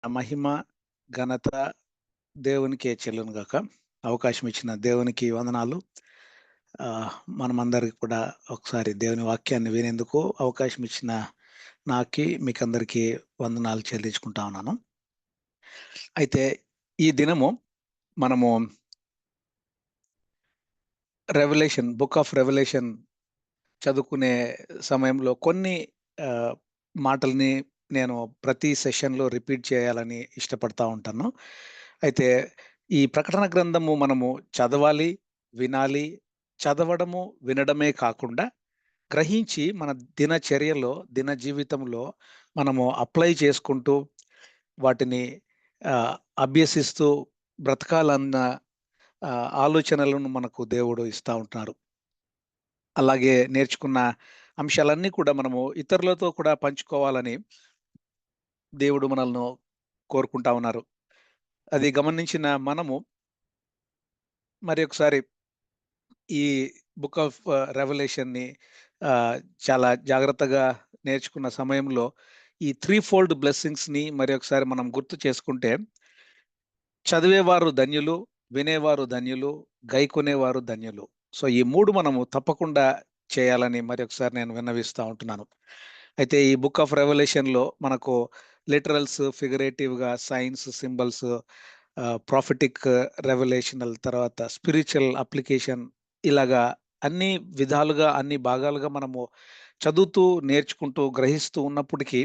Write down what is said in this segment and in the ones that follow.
మహిమ, ఘనత దేవునికే చెల్లునుగాక. అవకాశం ఇచ్చిన దేవునికి వందనాలు. మనమందరికి కూడా ఒకసారి దేవుని వాక్యాన్ని వినేందుకు అవకాశం ఇచ్చిన మీకందరికీ వందనాలు చెల్లించుకుంటా ఉన్నాను. అయితే ఈ దినము మనము బుక్ ఆఫ్ రెవల్యూషన్ చదువుకునే సమయంలో కొన్ని మాటల్ని నేను ప్రతి సెషన్‌లో రిపీట్ చేయాలని ఇష్టపడతా ఉంటాను. అయితే ఈ ప్రకటన గ్రంథము మనము చదవాలి, వినాలి. చదవడము, వినడమే కాకుండా గ్రహించి మన దినచర్యలో, దిన జీవితంలో మనము అప్లై చేసుకుంటూ వాటిని ఆహ్, అభ్యసిస్తూ బ్రతకాలన్న ఆలోచనలను మనకు దేవుడు ఇస్తా ఉంటున్నారు. అలాగే నేర్చుకున్న అంశాలన్నీ కూడా మనము ఇతరులతో కూడా పంచుకోవాలని దేవుడు మనల్ని కోరుకుంటా ఉన్నారు. అది గమనించిన మనము మరి ఒకసారి ఈ బుక్ ఆఫ్ రెవల్యూషన్‌ని ఆహ్, చాలా జాగ్రత్తగా నేర్చుకున్న సమయంలో ఈ త్రీ ఫోల్డ్ బ్లెస్సింగ్స్‌ని మరి ఒకసారి మనం గుర్తు చేసుకుంటే, చదివేవారు ధన్యులు, వినేవారు ధన్యులు, గైకొనేవారు ధన్యులు. సో, ఈ 3 మనము తప్పకుండా చేయాలని మరి ఒకసారి నేను విన్నవిస్తా ఉంటున్నాను. అయితే ఈ బుక్ ఆఫ్ రెవల్యూషన్‌లో మనకు లిటరల్స్, ఫిగరేటివ్‌గా సైన్స్, సింబల్స్, ప్రొఫెటిక్ రెవల్యూషనల్, తర్వాత స్పిరిచ్యువల్ అప్లికేషన్, ఇలాగా అన్ని విధాలుగా, అన్ని భాగాలుగా మనము చదువుతూ, నేర్చుకుంటూ, గ్రహిస్తూ ఉన్నప్పటికీ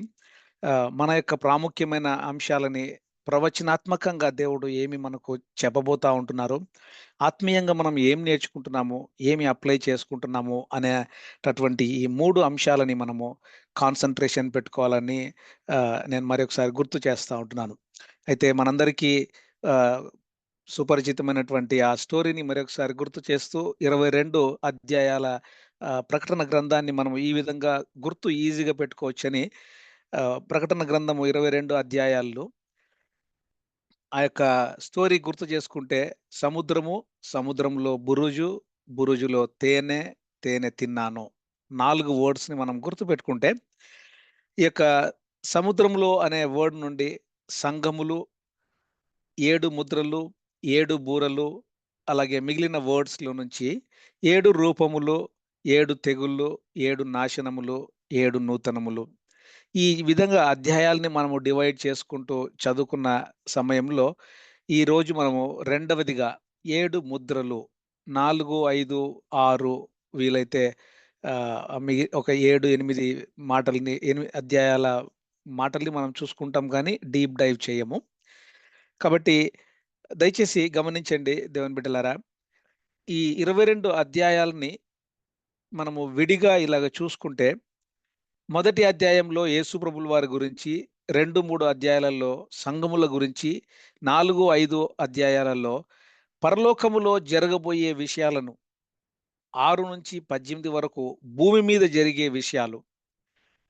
మన యొక్క ప్రాముఖ్యమైన అంశాలని ప్రవచనాత్మకంగా దేవుడు ఏమి మనకు చెప్పబోతా ఉంటున్నారు, ఆత్మీయంగా మనం ఏం నేర్చుకుంటున్నాము, ఏమి అప్లై చేసుకుంటున్నాము అనేటటువంటి ఈ 3 అంశాలని మనము కాన్సంట్రేషన్ పెట్టుకోవాలని నేను మరొకసారి గుర్తు చేస్తా ఉంటున్నాను. అయితే మనందరికీ ఆహ్, సుపరిచితమైనటువంటి ఆ స్టోరీని మరొకసారి గుర్తు చేస్తూ 22 అధ్యాయాల ప్రకటన గ్రంథాన్ని మనం ఈ విధంగా గుర్తు ఈజీగా పెట్టుకోవచ్చని, ప్రకటన గ్రంథము 22 అధ్యాయాల్లో ఆ యొక్క స్టోరీ గుర్తు చేసుకుంటే, సముద్రము, సముద్రంలో బురుజు, బురుజులో తేనె, తేనె తిన్నాను. 4 వర్డ్స్‌ని మనం గుర్తుపెట్టుకుంటే, ఈ యొక్క సముద్రంలో అనే వర్డ్ నుండి సంఘములు, 7 ముద్రలు, 7 బూరలు, అలాగే మిగిలిన వర్డ్స్‌లో నుంచి 7 రూపములు, 7 తెగుళ్ళు, 7 నాశనములు, 7 నూతనములు. ఈ విధంగా అధ్యాయాల్ని మనము డివైడ్ చేసుకుంటూ చదువుకున్న సమయంలో, ఈరోజు మనము రెండవదిగా 7 ముద్రలు, 4, 5, 6 వీలైతే ఒక 7, 8 మాటల్ని అధ్యాయాల మాటల్ని మనం చూసుకుంటాం గానీ, డీప్ డైవ్ చేయము. కాబట్టి దయచేసి గమనించండి దేవుని బిడ్డలారా. ఈ 22 అధ్యాయాల్ని మనము విడిగా ఇలాగ చూసుకుంటే, మొదటి అధ్యాయంలో యేసు ప్రభుల వారి గురించి, 2, 3 అధ్యాయాలలో సంఘముల గురించి, 4, 5 అధ్యాయాలలో పరలోకములో జరగబోయే విషయాలను, 6-18 వరకు భూమి మీద జరిగే విషయాలు,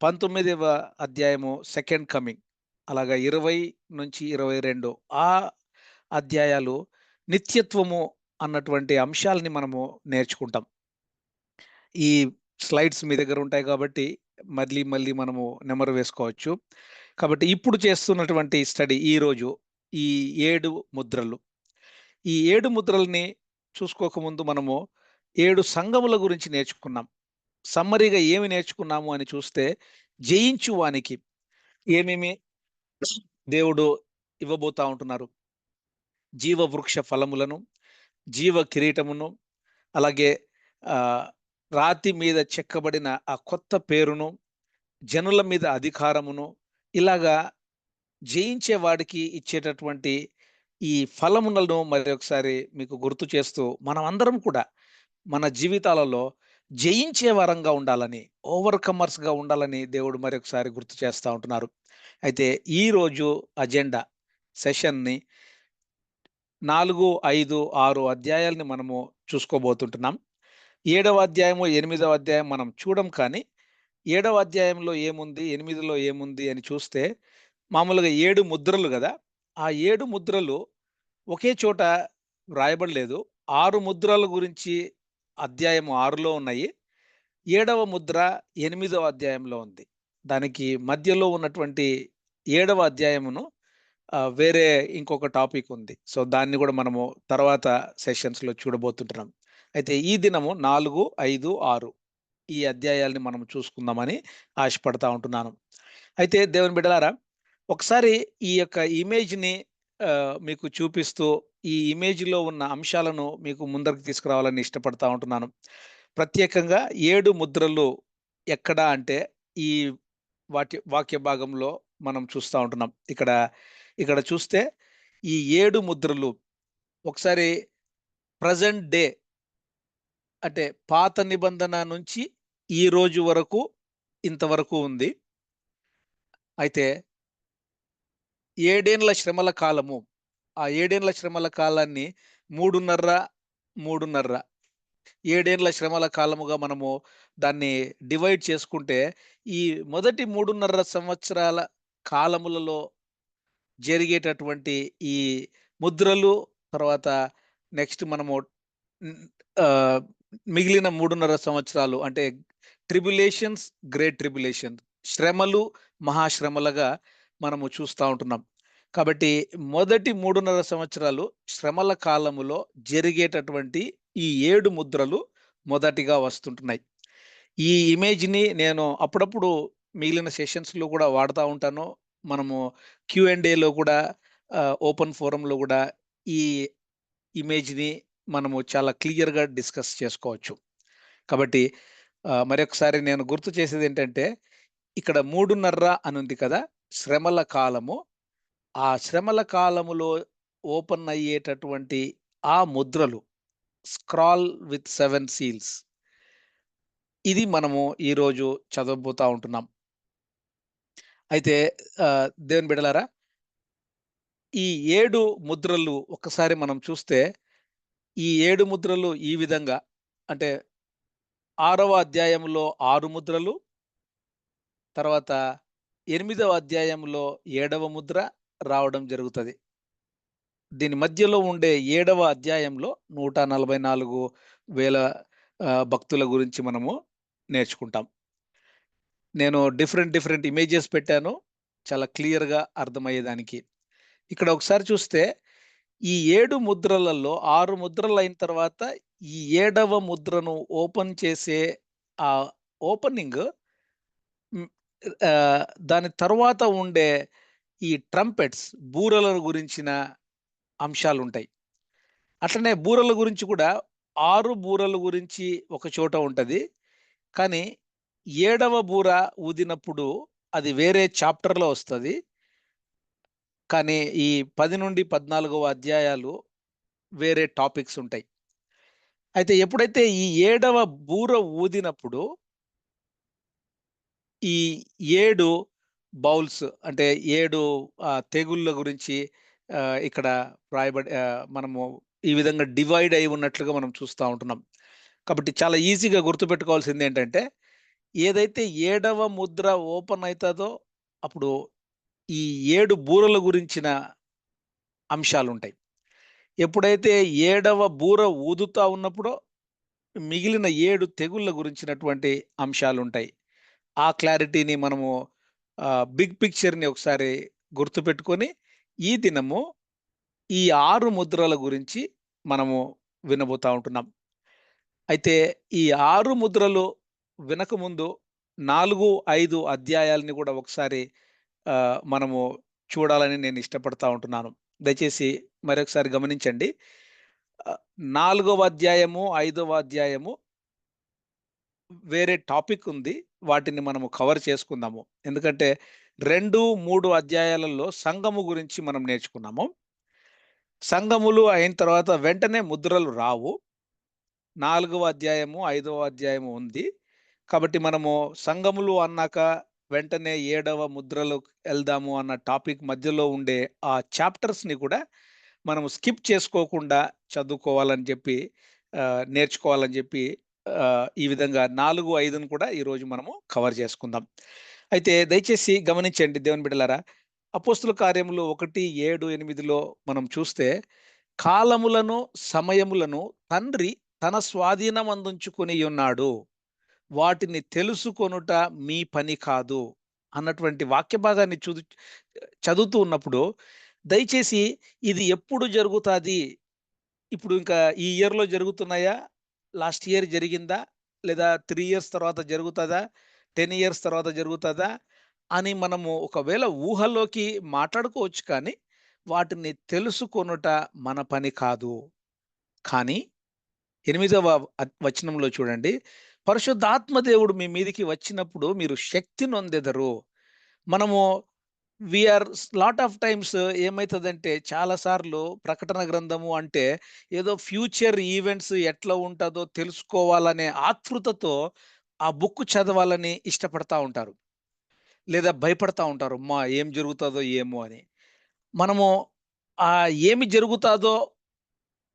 19వ అధ్యాయము సెకండ్ కమింగ్, అలాగా 20-22 ఆ అధ్యాయాలు నిత్యత్వము అన్నటువంటి అంశాలని మనము నేర్చుకుంటాం. ఈ స్లైడ్స్ మీ దగ్గర ఉంటాయి కాబట్టి మళ్ళీ మళ్ళీ మనము నెమరు వేసుకోవచ్చు. కాబట్టి ఇప్పుడు చేస్తున్నటువంటి స్టడీ ఈరోజు ఈ 7 ముద్రలు. ఈ 7 ముద్రల్ని చూసుకోకముందు మనము 7 సంఘముల గురించి నేర్చుకున్నాం. సమ్మరీగా ఏమి నేర్చుకున్నాము అని చూస్తే, జయించు వానికి ఏమేమి దేవుడు ఇవ్వబోతా ఉంటున్నారు. జీవవృక్ష ఫలములను, జీవ కిరీటమును, అలాగే ఆహ్, రాతి మీద చెక్కబడిన ఆ కొత్త పేరును, జనుల మీద అధికారమును, ఇలాగా జయించే వాడికి ఇచ్చేటటువంటి ఈ ఫలములను మరొకసారి మీకు గుర్తు చేస్తూ, మనమందరం కూడా మన జీవితాలలో జయించే వరంగా ఉండాలని, ఓవర్‌కమర్స్‌గా ఉండాలని దేవుడు మరొకసారి గుర్తు చేస్తా ఉంటున్నారు. అయితే ఈరోజు అజెండా సెషన్‌ని 4, 5, 6 అధ్యాయాల్ని మనము చూసుకోబోతుంటున్నాం. 7వ అధ్యాయము, 8వ అధ్యాయం మనం చూడం కానీ, 7వ అధ్యాయంలో ఏముంది, 8లో ఏముంది అని చూస్తే, మామూలుగా 7 ముద్రలు గదా! ఆ 7 ముద్రలు ఒకే చోట వ్రాయబడలేదు. 6 ముద్రల గురించి అధ్యాయం 6లో ఉన్నాయి. ఏడవ ముద్ర 8వ అధ్యాయంలో ఉంది. దానికి మధ్యలో ఉన్నటువంటి 7వ అధ్యాయమును వేరే ఇంకొక టాపిక్ ఉంది. సో, దాన్ని గూడా మనము తర్వాత సెషన్స్‌లో చూడబోతుంటున్నాం. అయితే ఈ దినము 4, 5, 6 ఈ అధ్యాయాల్ని మనం చూసుకుందామని ఆశపడతా ఉంటున్నాను. అయితే దేవుని బిడ్డలారా, ఒకసారి ఈ యొక్క ఇమేజ్‌ని మీకు చూపిస్తూ, ఈ ఇమేజ్‌లో ఉన్న అంశాలను మీకు ముందరకు తీసుకురావాలని ఇష్టపడతా ఉంటున్నాను. ప్రత్యేకంగా 7 ముద్రలు ఎక్కడ అంటే, ఈ వాక్య భాగంలో మనం చూస్తా ఉంటున్నాం. ఇక్కడ చూస్తే ఈ 7 ముద్రలు ఒకసారి ప్రెజెంట్ డే అంటే పాత నిబంధన నుంచి ఈ రోజు వరకు ఇంతవరకు ఉంది. అయితే 7 ఏండ్ల శ్రమల కాలము. ఆ 7 ఏండ్ల శ్రమల కాలాన్ని 3:30, 3:30 7 ఏండ్ల శ్రమల కాలముగా మనము దాన్ని డివైడ్ చేసుకుంటే, ఈ మొదటి 3:30 సంవత్సరాల కాలములలో జరిగేటటువంటి ఈ ముద్రలు, తర్వాత నెక్స్ట్ మనము హ్మ్, ఆహ్, మిగిలిన 3:30 సంవత్సరాలు అంటే ట్రిబ్యులేషన్స్, గ్రేట్ ట్రిబ్యులేషన్ శ్రమలు, మహాశ్రమలుగా మనము చూస్తా ఉంటున్నాం. కాబట్టి మొదటి 3:30 సంవత్సరాలు శ్రమల కాలములో జరిగేటటువంటి ఈ 7 ముద్రలు మొదటిగా వస్తుంటున్నాయి. ఈ ఇమేజ్‌ని నేను అప్పుడప్పుడు మిగిలిన సెషన్స్‌లో గూడా వాడతా ఉంటాను. మనము క్యూ అండ్ ఏలో కూడా ఓపెన్ ఫోరమ్‌లో గూడా ఈ ఇమేజ్‌ని మనము చాలా క్లియర్‌గా డిస్కస్ చేసుకోవచ్చు. కాబట్టి మరొకసారి నేను గుర్తు చేసేదేంటంటే, ఇక్కడ 3:30 అనుంది కదా! శ్రమల కాలము. ఆ శ్రమల కాలములో ఓపెన్ అయ్యేటటువంటి ఆ ముద్రలు స్క్రాల్ విత్ 7 సీల్స్. ఇది మనము ఈరోజు చదవబోతా ఉంటున్నాం. అయితే దేవుని బిడ్డలారా, ఈ 7 ముద్రలు ఒక్కసారి మనం చూస్తే, ఈ 7 ముద్రలు ఈ విధంగా అంటే 6వ అధ్యాయంలో 6 ముద్రలు, తర్వాత 8వ అధ్యాయంలో 7వ ముద్ర రావడం జరుగుతది. దీని మధ్యలో ఉండే 7వ అధ్యాయంలో 144,000 భక్తుల గురించి మనము నేర్చుకుంటాం. నేను డిఫరెంట్ ఇమేజెస్ పెట్టాను. చాలా క్లియర్‌గా అర్థమయ్యేదానికి. ఇక్కడ ఒకసారి చూస్తే ఈ 7 ముద్రలలో 6 ముద్రలయిన తర్వాత ఈ 7వ ముద్రను ఓపెన్ చేసే ఆ ఓపెనింగ్ హ్మ్. దాని తరువాత ఉండే ఈ ట్రంపెట్స్ బూరల గురించిన అంశాలుంటాయి. అట్లనే బూరల గురించి కూడా 6 బూరల గురించి ఒక చోట ఉంటది. కానీ 7వ బూర ఊదినప్పుడు అది వేరే చాప్టర్‌లో వస్తది. కానీ ఈ 10-14 అధ్యాయాలు వేరే టాపిక్స్ ఉంటాయి. అయితే ఎప్పుడైతే ఈ 7వ బూర ఊదినప్పుడు ఈ 7 బౌల్స్ అంటే 7 తెగుళ్ళ గురించి ఇక్కడ మనము ఈ విధంగా డివైడ్ అయి ఉన్నట్లుగా మనం చూస్తా ఉంటున్నాం. కాబట్టి చాలా ఈజీగా గుర్తుపెట్టుకోవాల్సిందేంటంటే, ఏదైతే 7వ ముద్ర ఓపెన్ అయితదో అప్పుడు ఈ 7 బూరల గురించిన అంశాలుంటాయి. ఎప్పుడైతే 7వ బూర ఊదుతా ఉన్నప్పుడో మిగిలిన 7 తెగుళ్ళ గురించినటువంటి అంశాలుంటాయి. ఆ క్లారిటీని మనము బిగ్ పిక్చర్‌ని ఒకసారి గుర్తుపెట్టుకొని, ఈ దినము ఈ 6 ముద్రల గురించి మనము వినబోతా ఉంటున్నాం. అయితే ఈ 6 ముద్రలు వినకముందు 4, 5 అధ్యాయాల్ని గూడా ఒకసారి మనము చూడాలని నేను ఇష్టపడతా ఉంటున్నాను. దయచేసి మరొకసారి గమనించండి. 4వ అధ్యాయము, 5వ అధ్యాయము వేరే టాపిక్ ఉంది. వాటిని మనము కవర్ చేసుకుందాము. ఎందుకంటే 2, 3 అధ్యాయాలలో సంఘము గురించి మనం నేర్చుకున్నాము. సంఘములు అయిన తర్వాత వెంటనే ముద్రలు రావు. 4వ అధ్యాయము, 5వ అధ్యాయము ఉంది. కాబట్టి మనము సంఘములు అన్నాక వెంటనే 7వ ముద్రలోకి ఎళ్దాము అన్న టాపిక్ మధ్యలో ఉండే ఆ చాప్టర్స్‌ని కూడా మనము స్కిప్ చేసుకోకుండా చదువుకోవాలని చెప్పి నేర్చుకోవాలని చెప్పి ఈ విధంగా 4, 5ను కూడా ఈరోజు మనము కవర్ చేసుకుందాం. అయితే దయచేసి గమనించండి దేవుని బిడ్డలారా. అపోస్తుల కార్యములు 1, 7, 8లో మనం చూస్తే కాలములను, సమయములను తండ్రి తన స్వాధీనమందుంచుకొనియున్నాడు. వాటిని తెలుసుకొనుట మీ పని కాదు అన్నటువంటి వాక్య భాగాన్ని చదువుతూ ఉన్నప్పుడు దయచేసి ఇది ఎప్పుడు జరుగుతాది? ఇప్పుడు ఇంకా ఈ ఇయర్‌లో జరుగుతున్నాయా? లాస్ట్ ఇయర్ జరిగిందా? లేదా 3 ఇయర్స్ తర్వాత జరుగుతదా? 10 ఇయర్స్ తర్వాత జరుగుతదా? అని మనము ఒకవేళ ఊహల్లోకి మాట్లాడుకోవచ్చు కానీ, వాటిని తెలుసుకొనుట మన పని కాదు. కానీ 8వ వచనంలో చూడండి. పరిశుద్ధాత్మ దేవుడు మీ మీదికి వచ్చినప్పుడు మీరు శక్తి నొందెదరు. మనము ఆర్ లాట్ ఆఫ్ టైమ్స్ ఏమైతదంటే చాలా సార్లు ప్రకటన గ్రంథము అంటే ఏదో ఫ్యూచర్ ఈవెంట్స్ ఎట్లా ఉంటదో తెలుసుకోవాలనే ఆతృతతో ఆ బుక్ చదవాలని ఇష్టపడతా ఉంటారు. లేదా భయపడతా ఉంటారు. అమ్మా! ఏం జరుగుతదో ఏమో అని. మనము ఏమి జరుగుతాదో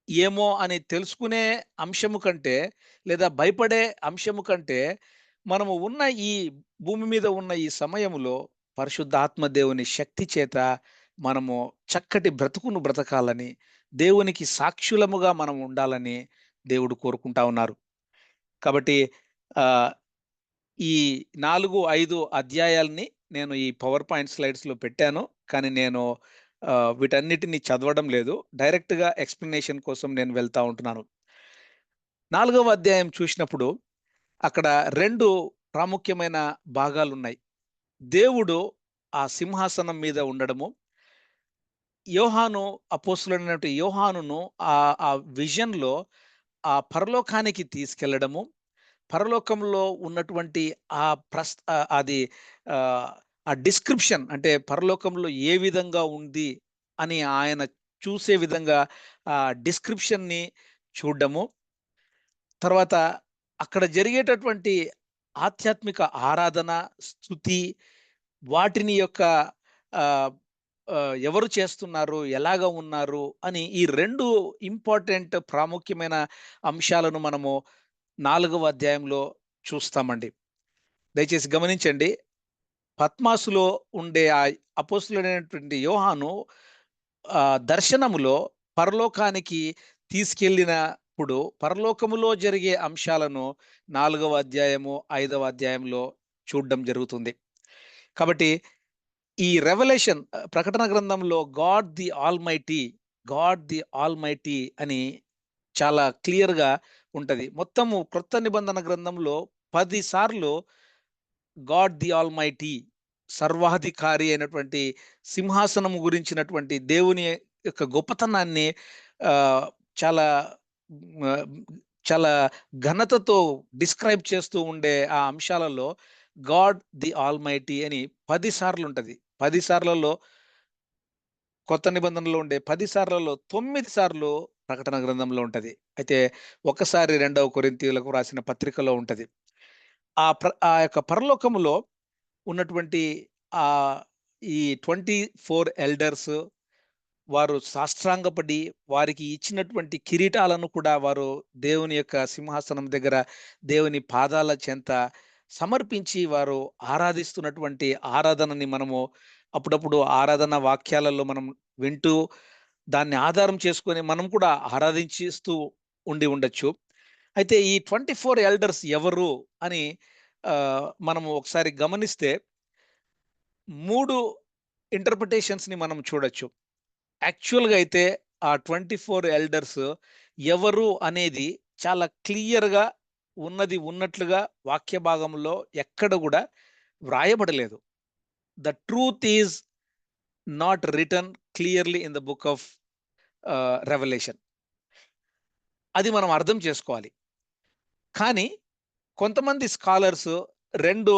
ఏమో అని తెలుసుకునే అంశము కంటే, లేదా భయపడే అంశము కంటే, మనము ఉన్న ఈ భూమి మీద ఉన్న ఈ సమయములో పరిశుద్ధాత్మ దేవుని శక్తి చేత మనము చక్కటి బ్రతుకును బ్రతకాలని, దేవునికి సాక్షులముగా మనం ఉండాలని దేవుడు కోరుకుంటా ఉన్నారు. కాబట్టి ఆహ్, ఈ 4, 5 అధ్యాయాల్ని నేను ఈ పవర్ పాయింట్ స్లైడ్స్‌లో పెట్టాను. కానీ నేను వీటన్నిటిని చదవడం లేదు. డైరెక్ట్‌గా ఎక్స్‌ప్లనేషన్ కోసం నేను వెళ్తా ఉంటున్నాను. 4వ అధ్యాయం చూసినప్పుడు అక్కడ 2 ప్రాముఖ్యమైన భాగాలున్నాయి. దేవుడు ఆ సింహాసనం మీద ఉండడము, యోహాను అపోస్తలుడైనటువంటి యోహానును ఆ విజన్‌లో ఆ పరలోకానికి తీసుకెళ్లడము, పరలోకంలో ఉన్నటువంటి ఆ అది ఆహ్, ఆ డిస్క్రిప్షన్ అంటే పరలోకంలో ఏ విధంగా ఉంది అని ఆయన చూసే విధంగా ఆ డిస్క్రిప్షన్‌ని చూడ్డము. తర్వాత అక్కడ జరిగేటటువంటి ఆధ్యాత్మిక ఆరాధన, స్తుతి వాటిని యొక్క ఆహ్, ఎవరు చేస్తున్నారు? ఎలాగ ఉన్నారు? అని ఈ 2 ఇంపార్టెంట్ ప్రాముఖ్యమైన అంశాలను మనము 4వ అధ్యాయంలో చూస్తామండి. దయచేసి గమనించండి. పత్మాసులో ఉండే ఆ అపోస్తలుడైనటువంటి యోహాను దర్శనములో పరలోకానికి తీసుకెళ్ళినప్పుడు పరలోకములో జరిగే అంశాలను 4వ అధ్యాయము, 5వ అధ్యాయంలో చూడడం జరుగుతుంది. కాబట్టి ఈ రెవల్యూషన్ ప్రకటన గ్రంథంలో గాడ్ ది ఆల్‌మైటీ అని చాలా క్లియర్‌గా ఉంటది. మొత్తము క్రొత్త నిబంధన గ్రంథంలో 10 సార్లు గాడ్ ది ఆల్‌మైటీ సర్వాధికారి అయినటువంటి సింహాసనము గురించినటువంటి దేవుని యొక్క గొప్పతనాన్ని ఆహ్, చాలా ఆహ్, చాలా ఘనతతో డిస్క్రైబ్ చేస్తూ ఉండే ఆ అంశాలలో గాడ్ ది ఆల్‌మైటీ అని 10 సార్లుంటది. 10 సార్లలో కొత్త నిబంధనలో ఉండే 10 సార్లలో 9 సార్లు ప్రకటన గ్రంథంలో ఉంటది. అయితే ఒక్కసారి 2వ కొరింథీయులకు రాసిన పత్రికలో ఉంటది. ఆ యొక్క పరలోకములో ఉన్నటువంటి ఆహ్, ఈ 24 ఎల్డర్స్ వారు సాష్టాంగపడి వారికి ఇచ్చినటువంటి కిరీటాలను కూడా వారు దేవుని యొక్క సింహాసనం దగ్గర దేవుని పాదాల చెంత సమర్పించి వారు ఆరాధిస్తున్నటువంటి ఆరాధనని మనము అప్పుడప్పుడు ఆరాధన వాక్యాలలో మనం వింటూ దాన్ని ఆధారం చేసుకొని మనం కూడా ఆరాధించిస్తూ ఉండొచ్చు. అయితే ఈ 24 ఎల్డర్స్ ఎవరు అని మనము ఒకసారి గమనిస్తే 3 ఇంటర్ప్రిటేషన్స్‌ని మనం చూడొచ్చు. యాక్చువల్‌గా అయితే ఆ 24 ఎల్డర్స్ ఎవరు అనేది చాలా క్లియర్‌గా ఉన్నట్లుగా వాక్య భాగంలో ఎక్కడ గూడా వ్రాయబడలేదు. The truth is not written clearly in the book of Revelation. అది మనం అర్థం చేసుకోవాలి. కానీ కొంతమంది స్కాలర్స్ 2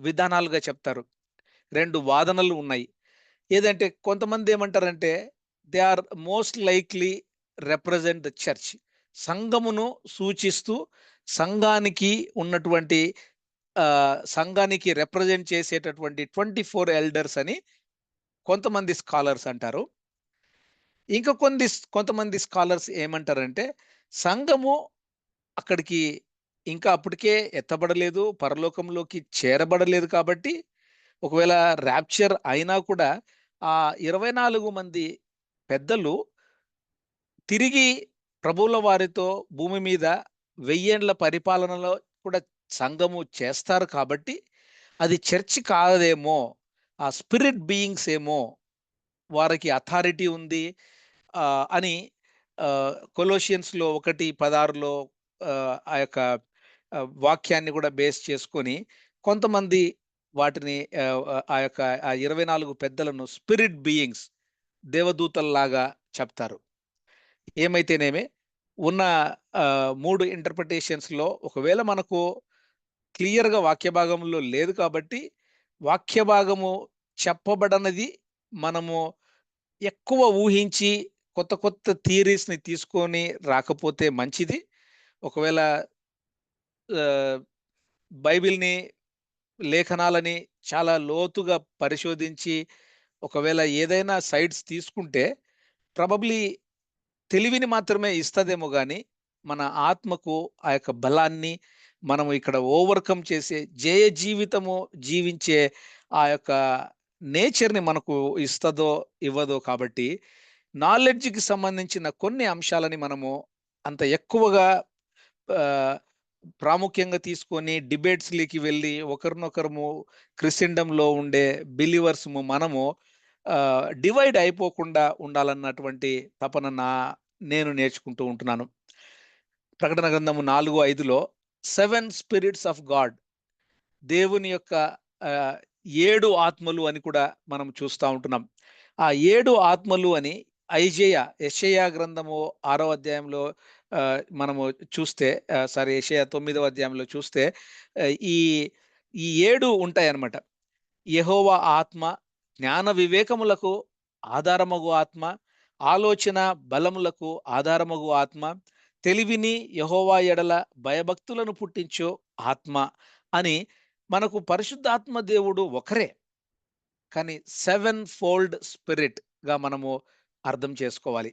విధానాలుగా చెప్తారు. 2 వాదనలు ఉన్నాయి. ఏదంటే కొంతమంది ఏమంటారంటే, they are most likely represent the church. సంఘమును సూచిస్తూ సంఘానికి ఉన్నటువంటి సంఘానికి రిప్రజెంట్ చేసేటటువంటి 24 ఎల్డర్స్ అని కొంతమంది స్కాలర్స్ అంటారు. ఇంకా కొంతమంది స్కాలర్స్ ఏమంటారంటే, సంఘము అక్కడికి ఇంకా అప్పటికే ఎత్తబడలేదు, పరలోకంలోకి చేరబడలేదు కాబట్టి ఒకవేళ ర్యాప్చర్ అయినా కూడా ఆ 24 మంది పెద్దలు తిరిగి ప్రభువుల వారితో భూమి మీద వెయ్యేండ్ల పరిపాలనలో కూడా సంఘము చేస్తారు కాబట్టి అది చర్చ్ కాదేమో, ఆ స్పిరిట్ బీయింగ్స్ ఏమో వారికి అథారిటీ ఉంది అని కొలోషియన్స్‌లో 1:16లో ఆ యొక్క వాక్యాన్ని కూడా బేస్ చేసుకొని కొంతమంది వాటిని ఆ యొక్క ఆ 24 పెద్దలను స్పిరిట్ బీయింగ్స్ దేవదూతల్లాగా చెప్తారు. ఏమైతేనేమి ఉన్న 3 ఇంటర్ప్రిటేషన్స్‌లో ఒకవేళ మనకు క్లియర్‌గా వాక్య భాగంలో లేదు కాబట్టి, వాక్య భాగము చెప్పబడనది మనము ఎక్కువ ఊహించి కొత్త కొత్త థియరీస్‌ని తీసుకొని రాకపోతే మంచిది. ఒకవేళ ఆహ్, బైబిల్‌ని, లేఖనాలని చాలా లోతుగా పరిశోధించి, ఒకవేళ ఏదైనా సైడ్స్ తీసుకుంటే ప్రాబబ్లీ తెలివిని మాత్రమే ఇస్తదేమో గాని, మన ఆత్మకు ఆ యొక్క బలాన్ని మనము ఇక్కడ ఓవర్‌కమ్ చేసే జయ జీవితము జీవించే ఆ యొక్క నేచర్‌ని మనకు ఇస్తదో, ఇవ్వదో కాబట్టి, నాలెడ్జ్‌కి సంబంధించిన కొన్ని అంశాలని మనము అంత ఎక్కువగా ఆహ్, ప్రాముఖ్యంగా తీసుకొని డిబేట్స్‌లకి వెళ్ళి ఒకరినొకరము క్రిస్టెండమ్‌లో ఉండే బిలీవర్స్‌ము మనము డివైడ్ అయిపోకుండా ఉండాలన్నటువంటి తపన నేను నేర్చుకుంటూ ఉంటున్నాను. ప్రకటన గ్రంథము 4:5లో 7 స్పిరిట్స్ ఆఫ్ గాడ్, దేవుని యొక్క ఆహ్, 7 ఆత్మలు అని కూడా మనం చూస్తా ఉంటున్నాం. ఆ 7 ఆత్మలు అని యెషయా గ్రంథము 6వ అధ్యాయంలో మనము చూస్తే యెషయా 9వ అధ్యాయంలో చూస్తే ఈ 7 ఉంటాయన్నమాట. యెహోవా ఆత్మ, జ్ఞాన వివేకములకు ఆధారమగు ఆత్మ, ఆలోచన బలములకు ఆధారమగు ఆత్మ, తెలివిని యెహోవా ఎడల భయభక్తులను పుట్టించు ఆత్మ అని మనకు పరిశుద్ధాత్మ దేవుడు ఒకరే. కానీ 7 ఫోల్డ్ స్పిరిట్‌గా మనము అర్థం చేసుకోవాలి.